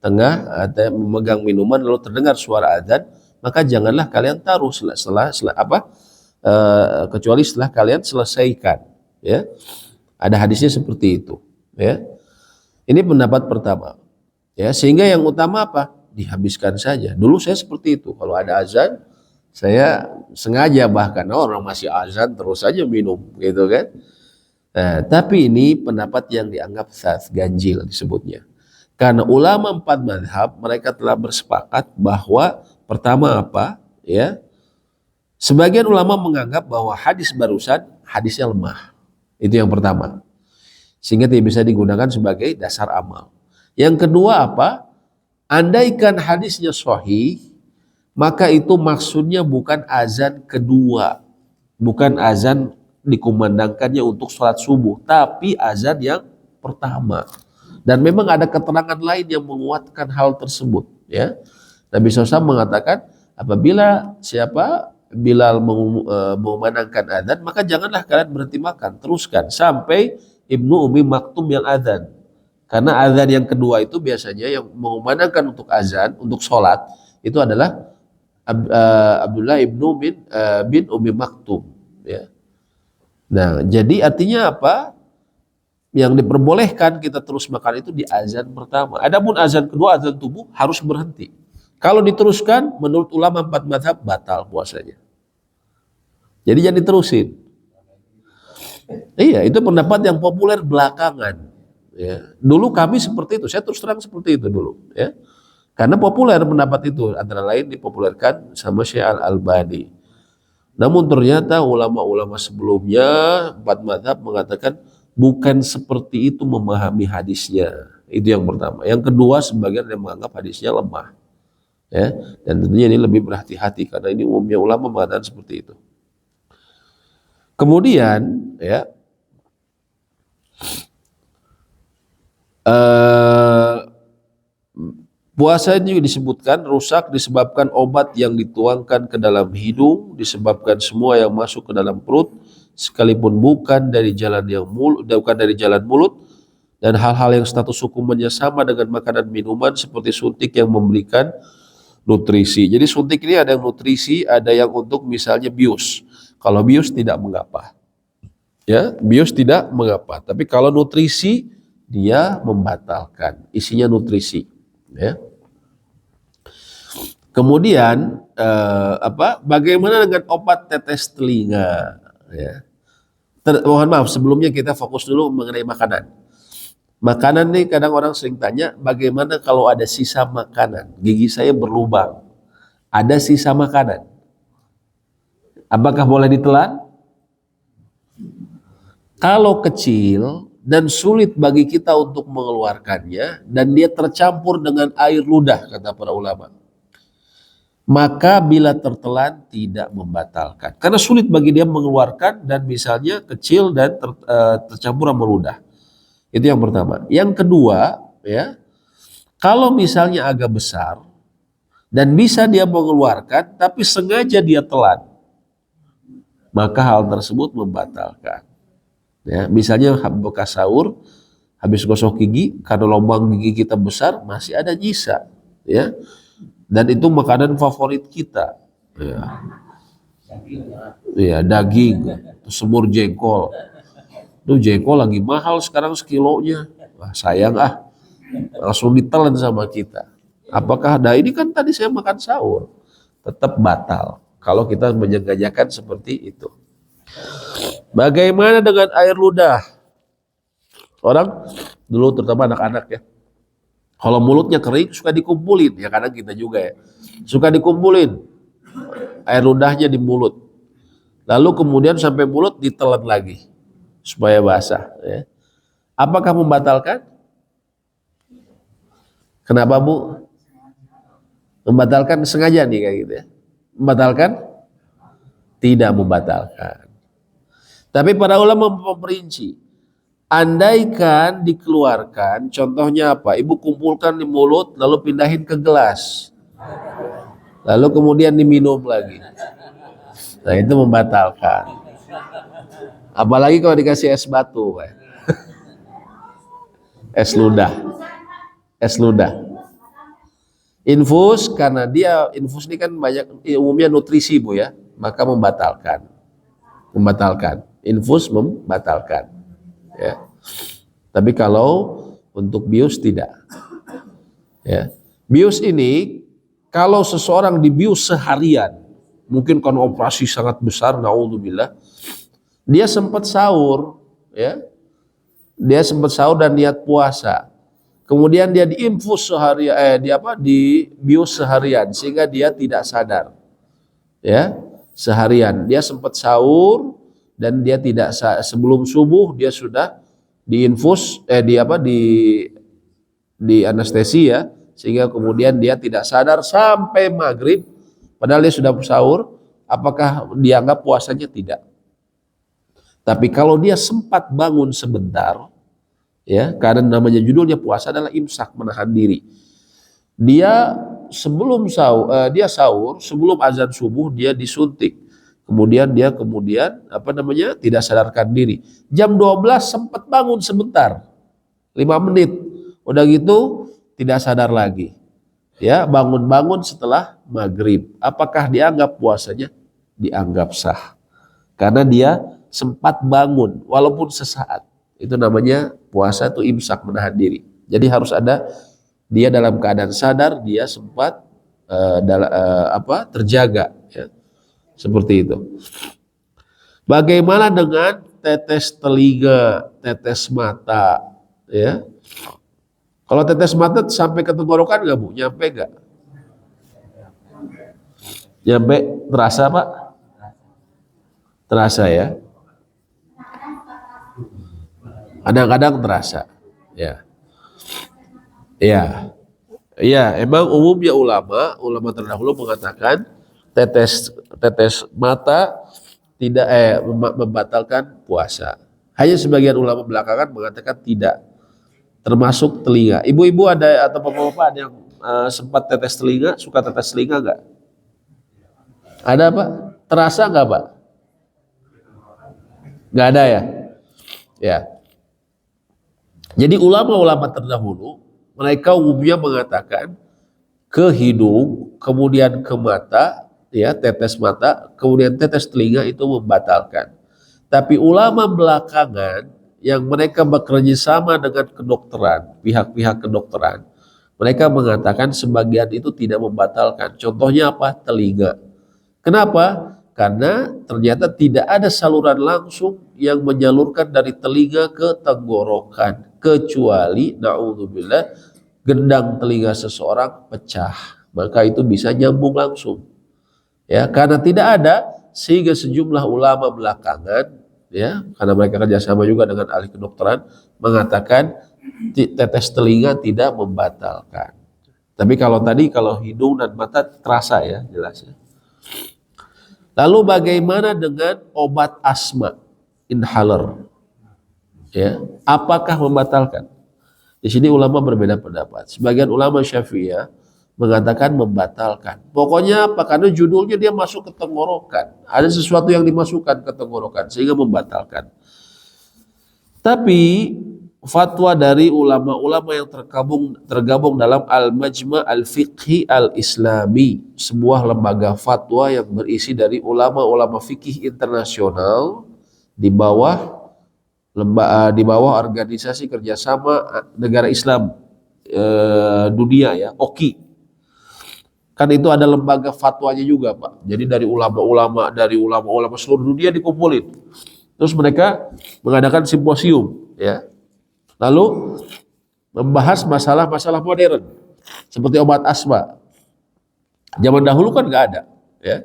tengah memegang minuman lalu terdengar suara azan, maka janganlah kalian taruh kecuali setelah kalian selesaikan. Ya, ada hadisnya seperti itu. Ya, ini pendapat pertama. Ya, sehingga yang utama apa? Dihabiskan saja. Dulu saya seperti itu. Kalau ada azan, saya sengaja bahkan orang masih azan terus saja minum, gitu kan? Nah, tapi ini pendapat yang dianggap syadz, ganjil disebutnya. Karena ulama empat mazhab mereka telah bersepakat bahwa pertama apa? Ya, sebagian ulama menganggap bahwa hadis barusan hadisnya lemah. Itu yang pertama. Sehingga tidak bisa digunakan sebagai dasar amal. Yang kedua apa? Andaikan hadisnya sahih, maka itu maksudnya bukan azan kedua, bukan azan dikumandangkannya untuk sholat subuh, tapi azan yang pertama. Dan memang ada keterangan lain yang menguatkan hal tersebut. Ya, Nabi SAW mengatakan apabila Bilal mengumandangkan azan, maka janganlah kalian berhenti makan, teruskan sampai Ibnu Umi Maktum yang azan. Karena azan yang kedua itu biasanya yang mengumandangkan untuk azan, untuk sholat, itu adalah Abdullah bin Umi Maktum. Ya. Nah, jadi artinya apa? Yang diperbolehkan kita terus makan itu di azan pertama. Adapun azan kedua, azan subuh harus berhenti. Kalau diteruskan, menurut ulama empat mazhab batal puasanya. Jadi jangan diterusin. Iya, itu pendapat yang populer belakangan. Ya. Dulu kami seperti itu, saya terus terang seperti itu dulu. Ya. Karena populer pendapat itu, antara lain dipopulerkan sama Syekh Al-Albani. Namun ternyata ulama-ulama sebelumnya, empat mazhab mengatakan bukan seperti itu memahami hadisnya. Itu yang pertama. Yang kedua, sebagian yang menganggap hadisnya lemah. Ya, dan tentunya ini lebih berhati-hati karena ini umumnya ulama mengatakan seperti itu. Kemudian, ya, puasa ini juga disebutkan rusak disebabkan obat yang dituangkan ke dalam hidung, disebabkan semua yang masuk ke dalam perut, sekalipun bukan dari jalan mulut, dan hal-hal yang status hukumannya sama dengan makanan minuman seperti suntik yang memberikan nutrisi. Jadi suntik ini ada yang nutrisi, ada yang untuk misalnya bius. Kalau bius tidak mengapa, ya bius tidak mengapa. Tapi kalau nutrisi dia membatalkan. Isinya nutrisi. Ya. Kemudian bagaimana dengan obat tetes telinga? Ya. Mohon maaf, sebelumnya kita fokus dulu mengenai makanan. Makanan nih kadang orang sering tanya, bagaimana kalau ada sisa makanan? Gigi saya berlubang, ada sisa makanan. Apakah boleh ditelan? Kalau kecil dan sulit bagi kita untuk mengeluarkannya dan dia tercampur dengan air ludah, kata para ulama, maka bila tertelan tidak membatalkan. Karena sulit bagi dia mengeluarkan dan misalnya kecil dan tercampur sama ludah. Itu yang pertama. Yang kedua, ya, kalau misalnya agak besar dan bisa dia mengeluarkan tapi sengaja dia telan, maka hal tersebut membatalkan. Ya, misalnya bekas sahur, habis gosok gigi, karena lubang gigi kita besar, masih ada nyisa, ya. Dan itu makanan favorit kita, ya, ya daging, semur jengkol. Tuh jengkol lagi mahal sekarang sekilonya. Wah, sayang langsung ditelan sama kita. Apakah ada ini kan tadi saya makan sahur, tetap batal kalau kita menyengajakan seperti itu. Bagaimana dengan air ludah? Orang dulu terutama anak-anak ya, kalau mulutnya kering suka dikumpulin, ya kadang kita juga ya, suka dikumpulin air ludahnya di mulut. Lalu kemudian sampai mulut ditelan lagi supaya basah. Ya. Apakah membatalkan? Kenapa Bu? Membatalkan sengaja nih kayak gitu ya. Membatalkan? Tidak membatalkan. Tapi para ulama memperinci, andaikan dikeluarkan, contohnya apa? Ibu kumpulkan di mulut, lalu pindahin ke gelas, lalu kemudian diminum lagi. Nah itu membatalkan. Apalagi kalau dikasih es batu, es ludah, es ludah. Infus, karena dia infus ini kan banyak umumnya nutrisi Bu ya, maka membatalkan. Infus membatalkan. Ya. Tapi kalau untuk bius tidak. Ya. Bius ini kalau seseorang dibius seharian, mungkin karena operasi sangat besar, naudzubillah, dia sempat sahur, ya. Dia sempat sahur dan niat puasa. Kemudian dia diinfus seharian, dibius seharian sehingga dia tidak sadar. Ya, seharian dia sempat sahur dan dia tidak sebelum subuh dia sudah diinfus di anestesi ya, sehingga kemudian dia tidak sadar sampai maghrib padahal dia sudah sahur. Apakah dianggap puasanya? Tidak. Tapi kalau dia sempat bangun sebentar, ya, karena namanya judulnya puasa adalah imsak, menahan diri. Dia sebelum sahur, sebelum azan subuh dia disuntik. Kemudian dia tidak sadarkan diri. Jam 12 sempat bangun sebentar, 5 menit. Udah gitu tidak sadar lagi. Ya, bangun-bangun setelah maghrib. Apakah dianggap puasanya? Dianggap sah. Karena dia sempat bangun walaupun sesaat. Itu namanya puasa, itu imsak, menahan diri. Jadi harus ada dia dalam keadaan sadar, dia sempat terjaga, ya. Seperti itu. Bagaimana dengan tetes telinga, tetes mata, ya? Kalau tetes mata sampai ke tenggorokan nggak Bu? Nyampe nggak? Nyampe, terasa Pak? Terasa ya? Kadang-kadang terasa, ya. Ya, ya, emang umumnya ulama terdahulu mengatakan tetes mata tidak membatalkan puasa. Hanya sebagian ulama belakangan mengatakan tidak, termasuk telinga. Ibu-ibu ada atau bapak-bapak ada yang sempat tetes telinga, suka tetes telinga nggak? Ada Pak? Terasa nggak Pak? Nggak ada ya? Ya. Jadi ulama-ulama terdahulu mereka umumnya mengatakan ke hidung, kemudian ke mata, ya, tetes mata, kemudian tetes telinga itu membatalkan. Tapi ulama belakangan yang mereka bekerja sama dengan kedokteran, pihak-pihak kedokteran, mereka mengatakan sebagian itu tidak membatalkan. Contohnya apa? Telinga. Kenapa? Karena ternyata tidak ada saluran langsung yang menyalurkan dari telinga ke tenggorokan, kecuali naudzubillah gendang telinga seseorang pecah, maka itu bisa nyambung langsung. Ya, karena tidak ada, sehingga sejumlah ulama belakangan, ya, karena mereka kerjasama juga dengan ahli kedokteran, mengatakan tetes telinga tidak membatalkan. Tapi kalau tadi, kalau hidung dan mata terasa ya, jelas ya. Lalu bagaimana dengan obat asma, inhaler? Ya, apakah membatalkan? Di sini ulama berbeda pendapat. Sebagian ulama Syafi'iyah mengatakan membatalkan. Pokoknya apa? Karena judulnya dia masuk ke tenggorokan. Ada sesuatu yang dimasukkan ke tenggorokan sehingga membatalkan. Tapi fatwa dari ulama-ulama yang tergabung dalam Al-Majma' Al-Fiqhi Al-Islami, sebuah lembaga fatwa yang berisi dari ulama-ulama fikih internasional di bawah organisasi kerjasama negara Islam dunia ya, OKI. Kan itu ada lembaga fatwanya juga, Pak. Jadi dari ulama-ulama seluruh dunia dikumpulin. Terus mereka mengadakan simposium ya. Lalu membahas masalah-masalah modern seperti obat asma. Zaman dahulu kan nggak ada ya.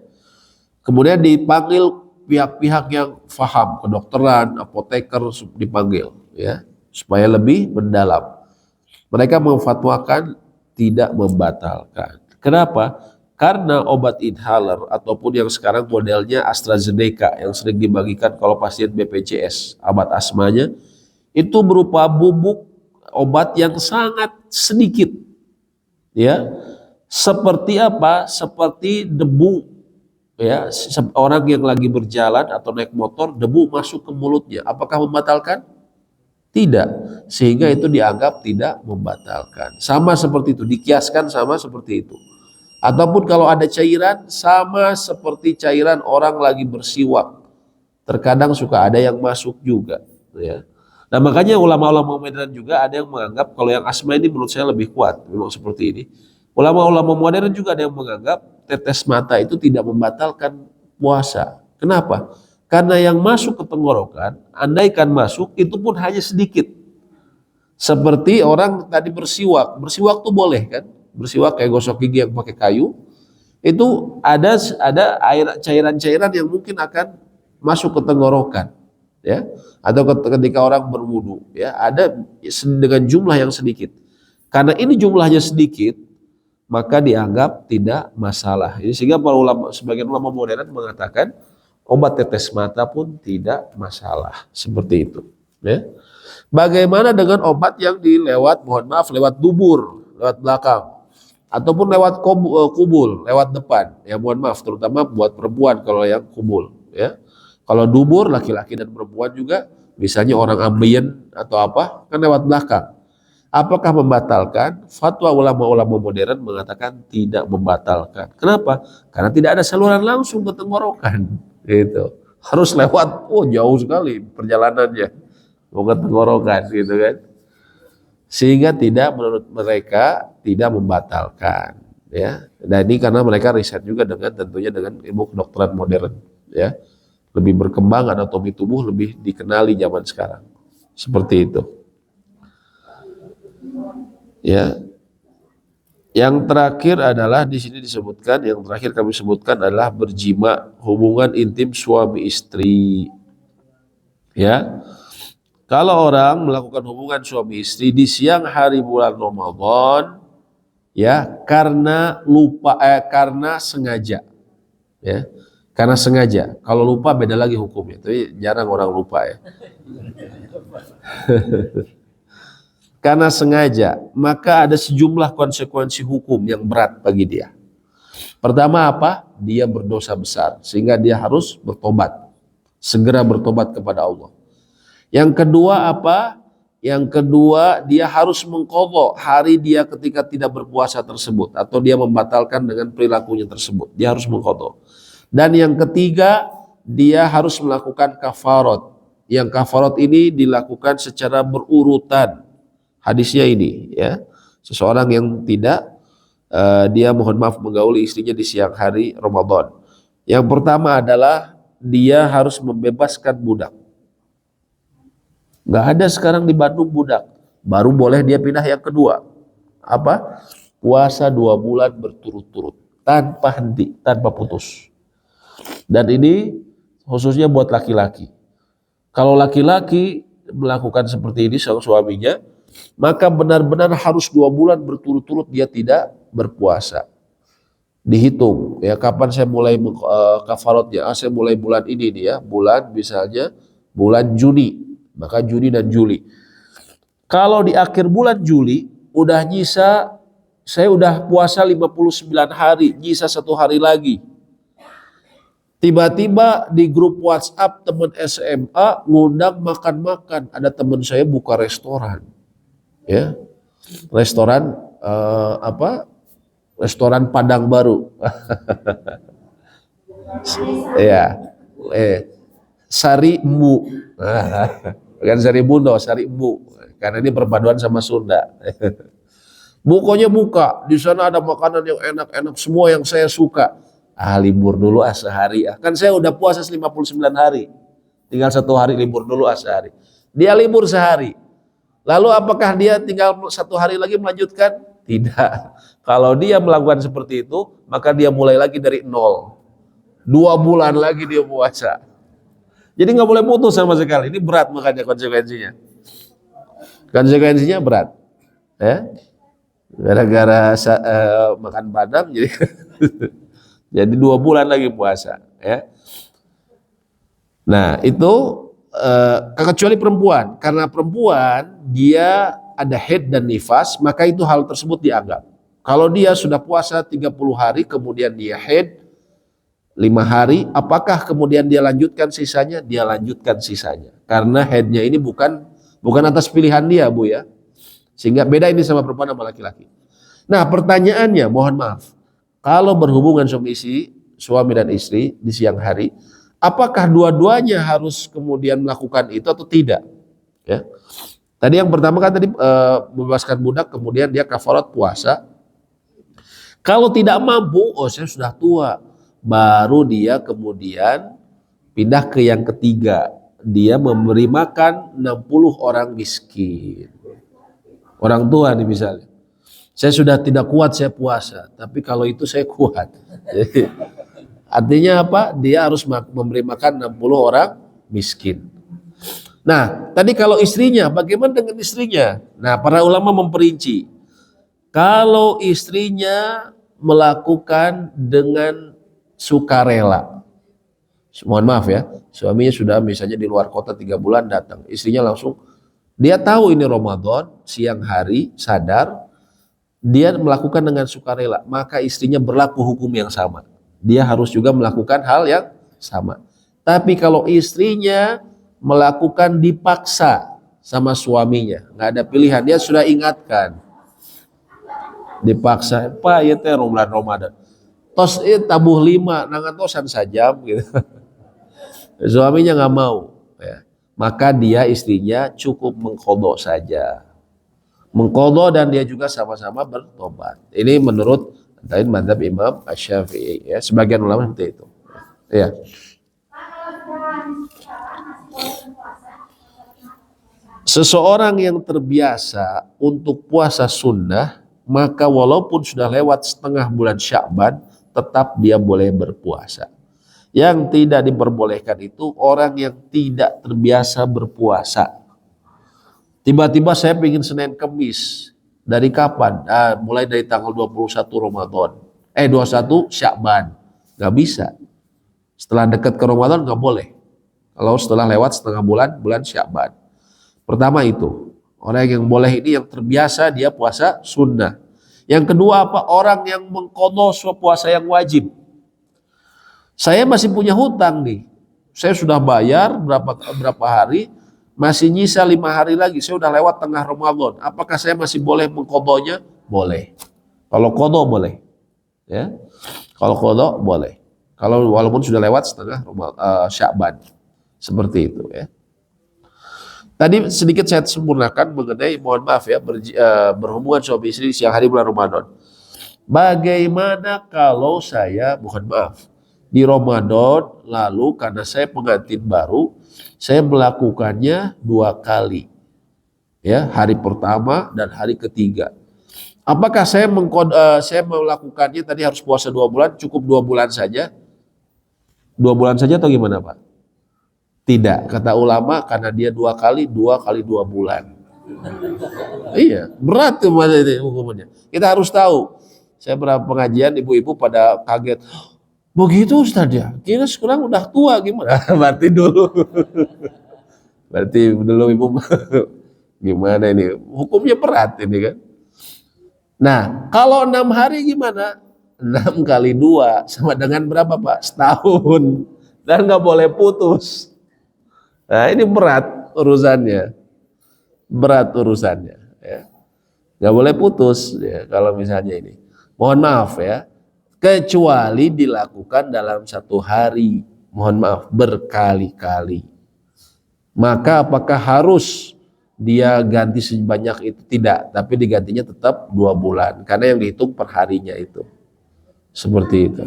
Kemudian dipanggil pihak-pihak yang faham, kedokteran, apoteker dipanggil ya, supaya lebih mendalam. Mereka memfatwakan tidak membatalkan. Kenapa? Karena obat inhaler ataupun yang sekarang modelnya AstraZeneca yang sering dibagikan kalau pasien BPJS, obat asmanya, itu berupa bubuk obat yang sangat sedikit. Ya. Seperti apa? Seperti debu. Ya, orang yang lagi berjalan atau naik motor, debu masuk ke mulutnya. Apakah membatalkan? Tidak. Sehingga itu dianggap tidak membatalkan. Sama seperti itu, dikiaskan sama seperti itu. Ataupun kalau ada cairan, sama seperti cairan orang lagi bersiwak. Terkadang suka ada yang masuk juga. Ya. Nah makanya ulama-ulama modern juga ada yang menganggap, kalau yang asma ini menurut saya lebih kuat, memang seperti ini. Ulama-ulama modern juga ada yang menganggap tetes mata itu tidak membatalkan puasa. Kenapa? Karena yang masuk ke tenggorokan, andaikan masuk, itu pun hanya sedikit. Seperti orang tadi bersiwak tuh boleh kan? Bersiwak kayak gosok gigi yang pakai kayu, itu ada cairan-cairan yang mungkin akan masuk ke tenggorokan, ya, atau ketika orang berwudu, ya, ada dengan jumlah yang sedikit. Karena ini jumlahnya sedikit, maka dianggap tidak masalah. Ini sehingga sebagian ulama modern mengatakan obat tetes mata pun tidak masalah, seperti itu. Ya. Bagaimana dengan obat yang lewat dubur, lewat belakang, ataupun lewat kubul, lewat depan? Ya mohon maaf, terutama buat perempuan kalau yang kubul. Ya. Kalau dubur laki-laki dan perempuan juga, misalnya orang ambien atau apa, kan lewat belakang. Apakah membatalkan? Fatwa ulama-ulama modern mengatakan tidak membatalkan. Kenapa? Karena tidak ada saluran langsung ke tenggorokan. Gitu. Harus lewat, jauh sekali perjalanannya, mau ke tenggorokan, gitu kan. Sehingga tidak, menurut mereka tidak membatalkan. Ya. Dan ini karena mereka riset juga tentunya dengan ilmu kedokteran modern. Ya. Lebih berkembang, anatomi tubuh lebih dikenali zaman sekarang. Seperti itu. Ya, yang terakhir adalah di sini disebutkan, yang terakhir kami sebutkan adalah berjima, hubungan intim suami istri. Ya, kalau orang melakukan hubungan suami istri di siang hari bulan Ramadan, ya, karena sengaja, ya, karena sengaja. Kalau lupa beda lagi hukumnya, tapi jarang orang lupa ya. Karena sengaja, maka ada sejumlah konsekuensi hukum yang berat bagi dia. Pertama apa? Dia berdosa besar, sehingga dia harus bertobat. Segera bertobat kepada Allah. Yang kedua apa? Yang kedua, dia harus mengqadha hari dia ketika tidak berpuasa tersebut, atau dia membatalkan dengan perilakunya tersebut. Dia harus mengqadha. Dan yang ketiga, dia harus melakukan kafarat. Yang kafarat ini dilakukan secara berurutan. Hadisnya ini, ya, seseorang yang tidak dia mohon maaf menggauli istrinya di siang hari Ramadan, Yang pertama adalah dia harus membebaskan budak. Nggak ada sekarang di Bandung budak. Baru boleh dia pindah yang kedua. Apa? Puasa 2 bulan berturut-turut tanpa henti, tanpa putus. Dan ini khususnya buat laki-laki. Kalau laki-laki melakukan seperti ini sama suaminya, maka benar-benar harus 2 bulan berturut-turut dia tidak berpuasa. Dihitung ya kapan saya mulai kafaratnya. Saya mulai bulan ini nih ya, bulan misalnya bulan Juni, maka Juni dan Juli. Kalau di akhir bulan Juli udah nyisa, saya udah puasa 59 hari, nyisa 1 hari lagi. Tiba-tiba di grup WhatsApp teman SMA ngundang makan-makan. Ada teman saya buka restoran, ya, restoran restoran Padang Baru, ya, Sari Embu, bukan Sari Bundo, Sari Embu, karena ini perpaduan sama Sunda. Pokoknya buka, di sana ada makanan yang enak-enak semua yang saya suka. Libur dulu sehari. Kan saya udah puasa 59 hari. Tinggal 1 hari libur dulu sehari. Dia libur sehari. Lalu apakah dia tinggal 1 hari lagi melanjutkan? Tidak. Kalau dia melakukan seperti itu, maka dia mulai lagi dari 0. 2 bulan lagi dia puasa. Jadi nggak boleh putus sama sekali. Ini berat makanya konsekuensinya. Konsekuensinya berat. Ya? Gara-gara makan Padang jadi jadi 2 bulan lagi puasa, ya. Nah itu kecuali perempuan, karena perempuan dia ada haid dan nifas, maka itu hal tersebut dianggap. Kalau dia sudah puasa 30 hari, kemudian dia haid 5 hari, apakah kemudian dia lanjutkan sisanya? Dia lanjutkan sisanya, karena haidnya ini bukan atas pilihan dia, Bu, ya. Sehingga beda ini sama perempuan sama laki-laki. Nah pertanyaannya, mohon maaf, kalau berhubungan suami dan istri di siang hari, apakah dua-duanya harus kemudian melakukan itu atau tidak? Ya. Tadi yang pertama kan membebaskan budak, kemudian dia kafarat puasa. Kalau tidak mampu, saya sudah tua, baru dia kemudian pindah ke yang ketiga. Dia memberi makan 60 orang miskin. Orang tua nih misalnya. Saya sudah tidak kuat saya puasa, tapi kalau itu saya kuat. Jadi, artinya apa? Dia harus memberi makan 60 orang miskin. Nah, tadi kalau istrinya, bagaimana dengan istrinya? Nah, para ulama memperinci. Kalau istrinya melakukan dengan sukarela, mohon maaf ya, suaminya sudah misalnya di luar kota 3 bulan datang, istrinya langsung, dia tahu ini Ramadan, siang hari, sadar, dia melakukan dengan sukarela, maka istrinya berlaku hukum yang sama. Dia harus juga melakukan hal yang sama. Tapi kalau istrinya melakukan dipaksa sama suaminya, nggak ada pilihan, dia sudah ingatkan, dipaksa, Pak ya teh bulan Ramadan, tos tabuh 5, nangan tosan sajam gitu. Suaminya nggak mau, ya. Maka dia istrinya cukup mengqadha saja. Mengqadha dan dia juga sama-sama bertobat. Ini menurut mazhab Imam Asy-Syafi'i, ya. Sebagian ulama seperti itu. Ya. Seseorang yang terbiasa untuk puasa sunnah, maka walaupun sudah lewat setengah bulan Sya'ban, tetap dia boleh berpuasa. Yang tidak diperbolehkan itu orang yang tidak terbiasa berpuasa. Tiba-tiba saya ingin Senin Kemis. Dari kapan? Mulai dari tanggal 21 Ramadan. 21 Sya'ban. Gak bisa. Setelah dekat ke Ramadan gak boleh. Kalau setelah lewat setengah bulan Sya'ban. Pertama itu. Orang yang boleh ini yang terbiasa dia puasa sunnah. Yang kedua apa? Orang yang mengqadha puasa yang wajib. Saya masih punya hutang nih. Saya sudah bayar berapa hari, masih nyisa 5 hari lagi. Saya udah lewat tengah Ramadan. Apakah saya masih boleh mengqadhanya? Boleh. Kalau qadha boleh. Ya. Kalau qadha boleh. Kalau walaupun sudah lewat setengah Sya'ban. Seperti itu, ya. Tadi sedikit saya sempurnakan mengenai, mohon maaf ya, berhubungan suami istri siang hari bulan Ramadan. Bagaimana kalau saya, mohon maaf, di Ramadan lalu karena saya pengantin baru, saya melakukannya 2 kali. Ya, hari pertama dan hari ketiga. Apakah saya melakukannya tadi harus puasa 2 bulan, cukup 2 bulan saja? 2 bulan saja atau gimana Pak? Tidak, kata ulama karena dia 2 kali, 2 kali 2 bulan. Iya, berat kemana ini hukumannya. Kita harus tahu. Saya pernah pengajian, ibu-ibu pada kaget. Begitu Ustaz ya, kira sekarang udah tua gimana? Berarti dulu ibu gimana ini? Hukumnya berat ini kan. Nah, kalau 6 hari gimana? 6 kali 2 sama dengan berapa Pak? Setahun. Dan nggak boleh putus. Nah, ini berat urusannya. Berat urusannya. Ya. Nggak boleh putus ya, kalau misalnya ini. Mohon maaf ya. Kecuali dilakukan dalam 1 hari. Mohon maaf, berkali-kali. Maka apakah harus dia ganti sebanyak itu? Tidak, tapi digantinya tetap 2 bulan karena yang dihitung per harinya itu. Seperti itu.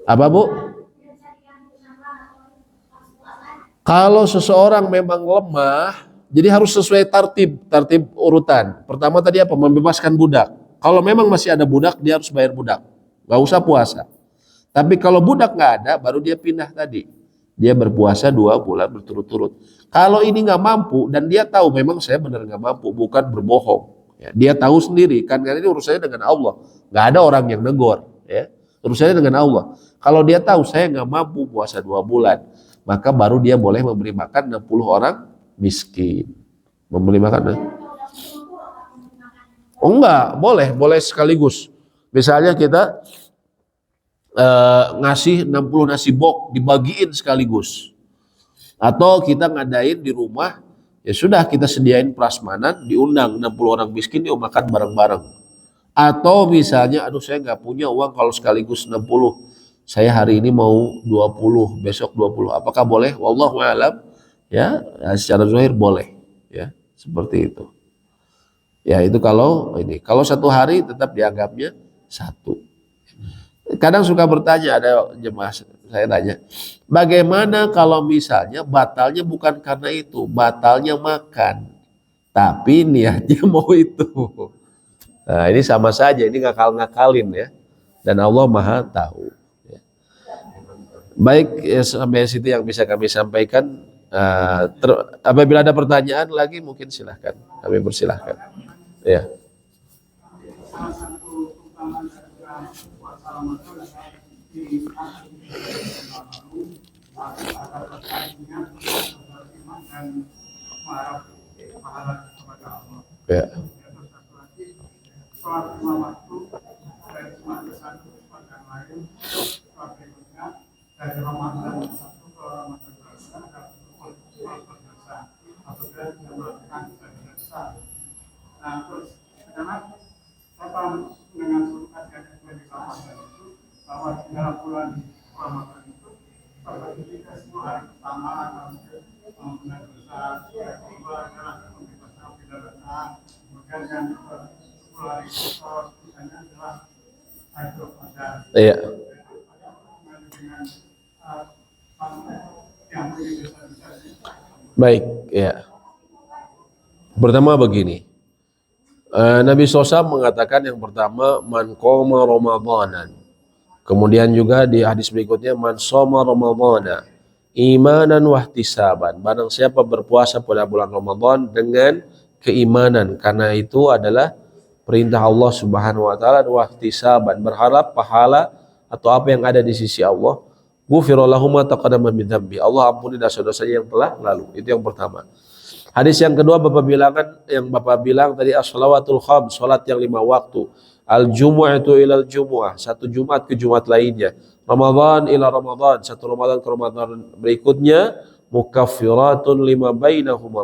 Apa Bu? Kalau seseorang memang lemah, jadi harus sesuai tertib urutan. Pertama tadi apa? Membebaskan budak. Kalau memang masih ada budak, dia harus bayar budak. Gak usah puasa. Tapi kalau budak nggak ada, baru dia pindah tadi. Dia berpuasa 2 bulan berturut-turut. Kalau ini nggak mampu dan dia tahu memang saya benar nggak mampu, bukan berbohong. Ya, dia tahu sendiri kan karena ini urusannya dengan Allah. Nggak ada orang yang negor. Ya, urusannya dengan Allah. Kalau dia tahu saya nggak mampu puasa 2 bulan, maka baru dia boleh memberi makan 60 orang miskin. Memberi makan. Oh enggak, boleh sekaligus. Misalnya kita ngasih 60 nasi bok dibagiin sekaligus. Atau kita ngadain di rumah, ya sudah kita sediain prasmanan, diundang 60 orang miskin yuk makan bareng-bareng. Atau misalnya, aduh saya nggak punya uang kalau sekaligus 60, saya hari ini mau 20, besok 20. Apakah boleh? Wallahu a'lam. Ya, secara zahir boleh. Ya, seperti itu. Ya itu kalau 1 hari tetap dianggapnya 1. Kadang suka bertanya, ada jemaah saya tanya, bagaimana kalau misalnya batalnya bukan karena itu, batalnya makan, tapi niatnya mau itu. Nah ini sama saja, ini ngakal-ngakalin ya, dan Allah Maha tahu. Ya. Baik, ya, sampai situ yang bisa kami sampaikan. Apabila ada pertanyaan lagi mungkin silahkan, kami persilahkan. Ya. Ya. Iya. Baik, ya. Pertama begini. Nabi SAW mengatakan yang pertama man qoma ramadhanan. Kemudian juga di hadis berikutnya man shoma ramadhana imanan wahtisaban. Barang siapa berpuasa pada bulan Ramadan dengan keimanan, karena itu adalah perintah Allah Subhanahu wa taala, wahtisaban, berharap pahala atau apa yang ada di sisi Allah. Ghufira lahu ma taqaddama min dzambi. Allah ampuni dosa-dosanya yang telah lalu. Itu yang pertama. Hadis yang kedua Bapak bilang tadi as-shalawatul khams, salat yang 5 waktu. Al-jumu'atu ilal jumu'ah, satu Jumat ke Jumat lainnya. Ramadan ila Ramadan, satu Ramadan ke Ramadan berikutnya. Mukaffiratun lima bainahuma,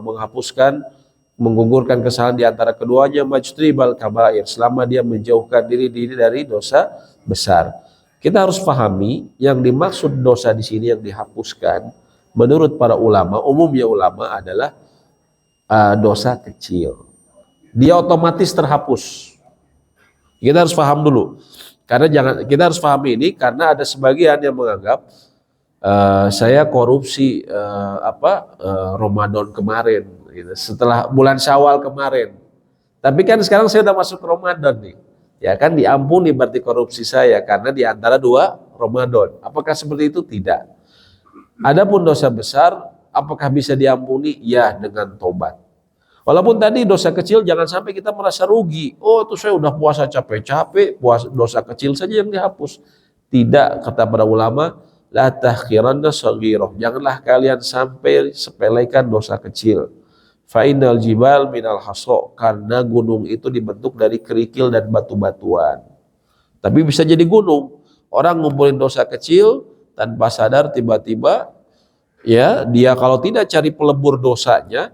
menggugurkan kesalahan di antara keduanya. Majtribal kabair, selama dia menjauhkan diri dari dosa besar. Kita harus pahami yang dimaksud dosa di sini yang dihapuskan menurut para ulama, umumnya ulama adalah dosa kecil. Dia otomatis terhapus. Kita harus paham dulu. Karena kita harus pahami ini karena ada sebagian yang menganggap saya korupsi Ramadan kemarin, gitu, setelah bulan Syawal kemarin. Tapi kan sekarang saya udah masuk Ramadan nih, ya kan diampuni berarti korupsi saya karena di antara 2 Ramadan. Apakah seperti itu? Tidak. Adapun dosa besar, apakah bisa diampuni? Ya, dengan tobat. Walaupun tadi dosa kecil jangan sampai kita merasa rugi. Oh, itu saya udah puasa capek-capek, dosa kecil saja yang dihapus. Tidak, kata para ulama, la tahqiranna shaghirah. Janganlah kalian sampai sepelekan dosa kecil. Fa innal jibal minal hasa, karena gunung itu dibentuk dari kerikil dan batu-batuan. Tapi bisa jadi gunung. Orang ngumpulin dosa kecil tanpa sadar tiba-tiba ya dia kalau tidak cari pelebur dosanya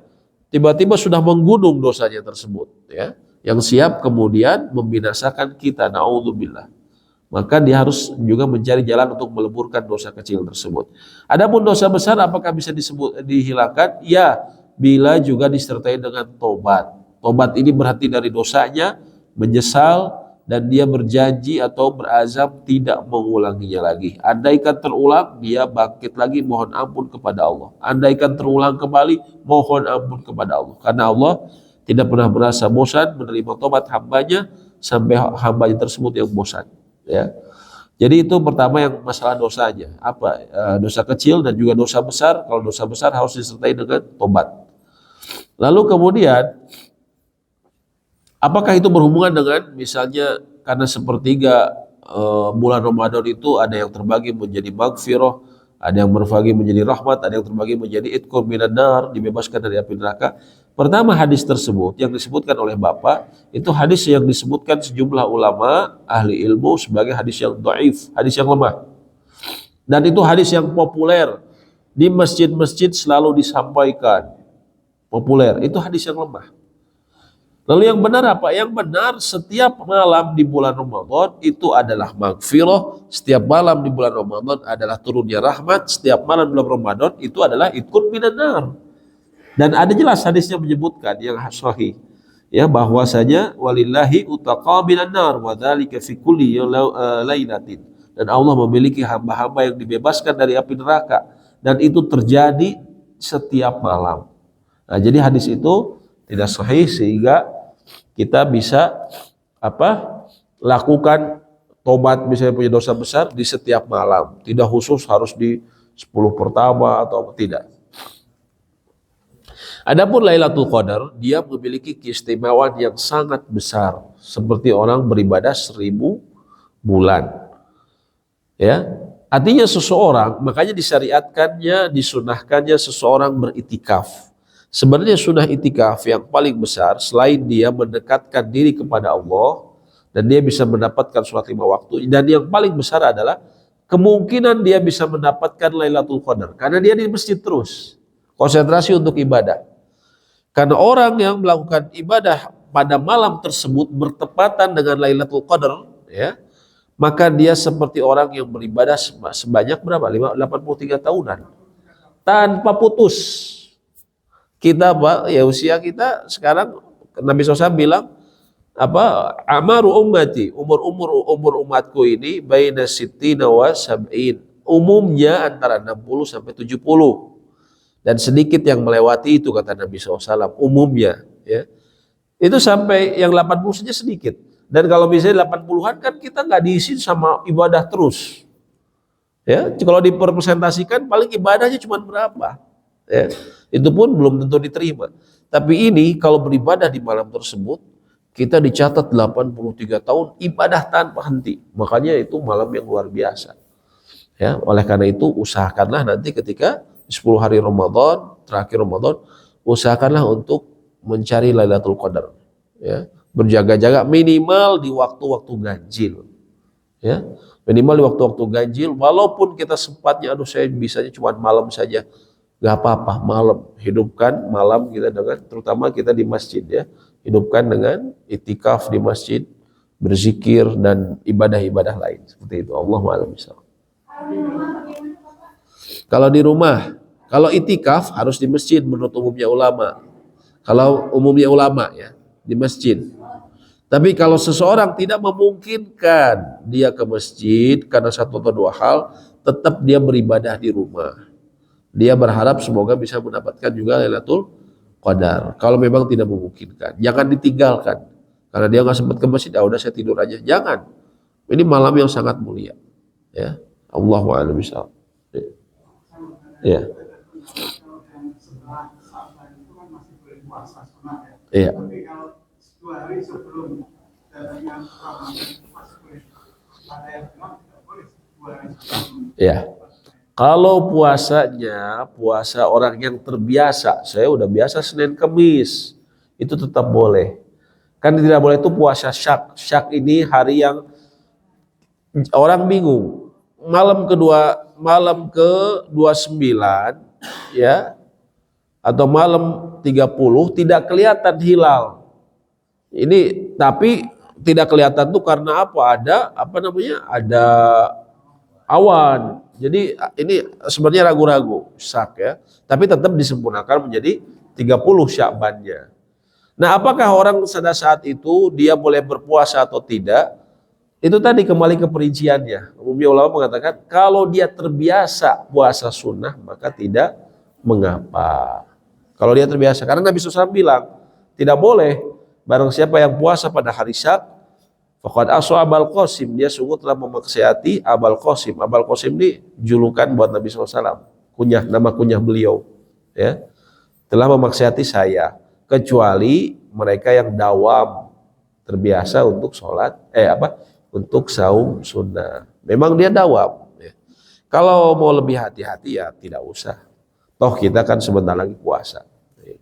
tiba-tiba sudah menggunung dosanya tersebut, ya, yang siap kemudian membinasakan kita, naudzubillah. Maka dia harus juga mencari jalan untuk meleburkan dosa kecil tersebut. Adapun dosa besar apakah bisa dihilangkan? Ya, bila juga disertai dengan tobat. Tobat ini berhenti dari dosanya, menyesal, dan dia berjanji atau berazam tidak mengulanginya lagi. Andaikan terulang, dia bangkit lagi mohon ampun kepada Allah. Andaikan terulang kembali, mohon ampun kepada Allah. Karena Allah tidak pernah merasa bosan menerima tobat hambanya sampai hambanya tersebut yang bosan. Ya. Jadi itu pertama yang masalah dosanya. Apa? Dosa kecil dan juga dosa besar. Kalau dosa besar harus disertai dengan tobat. Lalu kemudian apakah itu berhubungan dengan misalnya karena sepertiga bulan Ramadan itu ada yang terbagi menjadi maghfirah, ada yang terbagi menjadi rahmat, ada yang terbagi menjadi itqun minan nar, dibebaskan dari api neraka. Pertama, hadis tersebut yang disebutkan oleh Bapak itu hadis yang disebutkan sejumlah ulama ahli ilmu sebagai hadis yang dhaif, hadis yang lemah. Dan itu hadis yang populer di masjid-masjid selalu disampaikan. Populer, itu hadis yang lemah. Lalu yang benar apa? Yang benar setiap malam di bulan Ramadan itu adalah maghfirah, setiap malam di bulan Ramadan adalah turunnya rahmat, setiap malam di bulan Ramadan itu adalah itqun minan nar. Dan ada jelas hadisnya menyebutkan yang sahih, ya, bahwasanya walillahi utaqa minan nar wa dzalika fi kulli lailatin. Dan Allah memiliki hamba-hamba yang dibebaskan dari api neraka dan itu terjadi setiap malam. Nah, jadi hadis itu tidak sahih sehingga kita bisa lakukan tobat misalnya punya dosa besar di setiap malam, tidak khusus harus di 10 pertama atau tidak. Adapun Lailatul Qadar, dia memiliki keistimewaan yang sangat besar, seperti orang beribadah 1000 bulan. Ya, artinya seseorang, makanya disyariatkannya, disunahkannya seseorang beritikaf. Sebenarnya sunnah itikaf yang paling besar selain dia mendekatkan diri kepada Allah dan dia bisa mendapatkan sholat 5 waktu, dan yang paling besar adalah kemungkinan dia bisa mendapatkan Lailatul Qadar karena dia di masjid terus, konsentrasi untuk ibadah. Karena orang yang melakukan ibadah pada malam tersebut bertepatan dengan Lailatul Qadar, ya, maka dia seperti orang yang beribadah sebanyak berapa? 83 tahunan tanpa putus. Kita ya usia kita sekarang, Nabi SAW bilang amaru ummati, umur umatku ini baina sittina wa sab'in, umumnya antara 60 sampai 70. Dan sedikit yang melewati itu, kata Nabi SAW, umumnya, ya. Itu sampai yang 80 saja sedikit. Dan kalau misalnya 80-an kan kita nggak diisi sama ibadah terus. Ya, kalau dipresentasikan paling ibadahnya cuma berapa. Ya, itu pun belum tentu diterima. Tapi ini kalau beribadah di malam tersebut, kita dicatat 83 tahun ibadah tanpa henti. Makanya itu malam yang luar biasa. Ya, oleh karena itu usahakanlah nanti ketika 10 hari Ramadan, terakhir Ramadan, usahakanlah untuk mencari Lailatul Qadar. Ya, berjaga-jaga minimal di waktu-waktu ganjil. Ya, minimal di waktu-waktu ganjil, walaupun kita sempatnya, aduh saya bisanya cuma malam saja, gak apa-apa, malam. Hidupkan malam kita dengan, terutama kita di masjid, ya, hidupkan dengan itikaf di masjid, berzikir dan ibadah-ibadah lain seperti itu. Allahu a'lam bishawab. Kalau di rumah, kalau itikaf harus di masjid menurut umumnya ulama. Kalau umumnya ulama, ya, di masjid. Tapi kalau seseorang tidak memungkinkan dia ke masjid karena satu atau dua hal, tetap dia beribadah di rumah. Dia berharap semoga bisa mendapatkan juga Lailatul Qadar. Kalau memang tidak memungkinkan, jangan ditinggalkan. Karena dia nggak sempat ke masjid, udah saya tidur aja. Jangan. Ini malam yang sangat mulia. Ya, Allahu a'lam bishawab. Ya. Iya. Ya. Kalau puasanya puasa orang yang terbiasa, saya udah biasa Senin Kemis, itu tetap boleh. Kan tidak boleh itu puasa syak. Syak ini hari yang orang bingung. Malam ke 29 ya atau malam 30 tidak kelihatan hilal. Ini tapi tidak kelihatan tuh karena apa? Ada awan. Jadi ini sebenarnya ragu-ragu syak ya. Tapi tetap disempurnakan menjadi 30 Sya'bannya. Nah, apakah orang pada saat itu dia boleh berpuasa atau tidak? Itu tadi kembali ke perinciannya. Umumnya ulama mengatakan kalau dia terbiasa puasa sunnah maka tidak mengapa. Kalau dia terbiasa, karena Nabi SAW bilang tidak boleh barang siapa yang puasa pada hari Syak, faqad asa Abul Qasim, dia sungguh telah memaksiati Abul Qasim. Abul Qasim ini julukan buat Nabi SAW, nama kunyah beliau, ya, telah memaksiati saya, kecuali mereka yang dawam terbiasa untuk untuk saum sunnah. Memang dia dawam. Ya. Kalau mau lebih hati-hati ya tidak usah. Toh kita kan sebentar lagi puasa.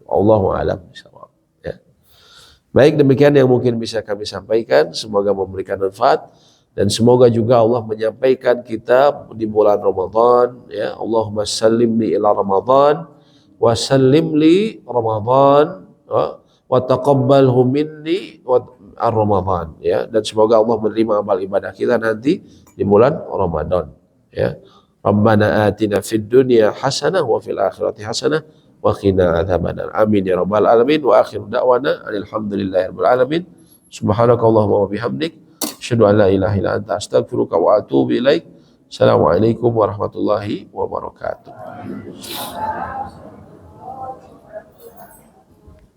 Allahu a'lam bishawab. Ya. Baik, demikian yang mungkin bisa kami sampaikan. Semoga memberikan manfaat dan semoga juga Allah menyampaikan kita di bulan Ramadan. Ya, Allahumma sallimni ila Ramadan wa sallim li Ramadan wa taqabbalhu minni Ramadan, ya, dan semoga Allah menerima amal ibadah kita nanti di bulan Ramadan, ya. Rabbana atina fid dunya hasanah wa fil akhirati hasanah wa qina adzabannar. Amin ya rabbal alamin. Wa akhiru da'wana alhamdulillahirabbil alamin. Subhanakallahumma wa bihamdik asyhadu an la ilaha illa anta astaghfiruka wa atubu ilaik. Assalamualaikum warahmatullahi wabarakatuh.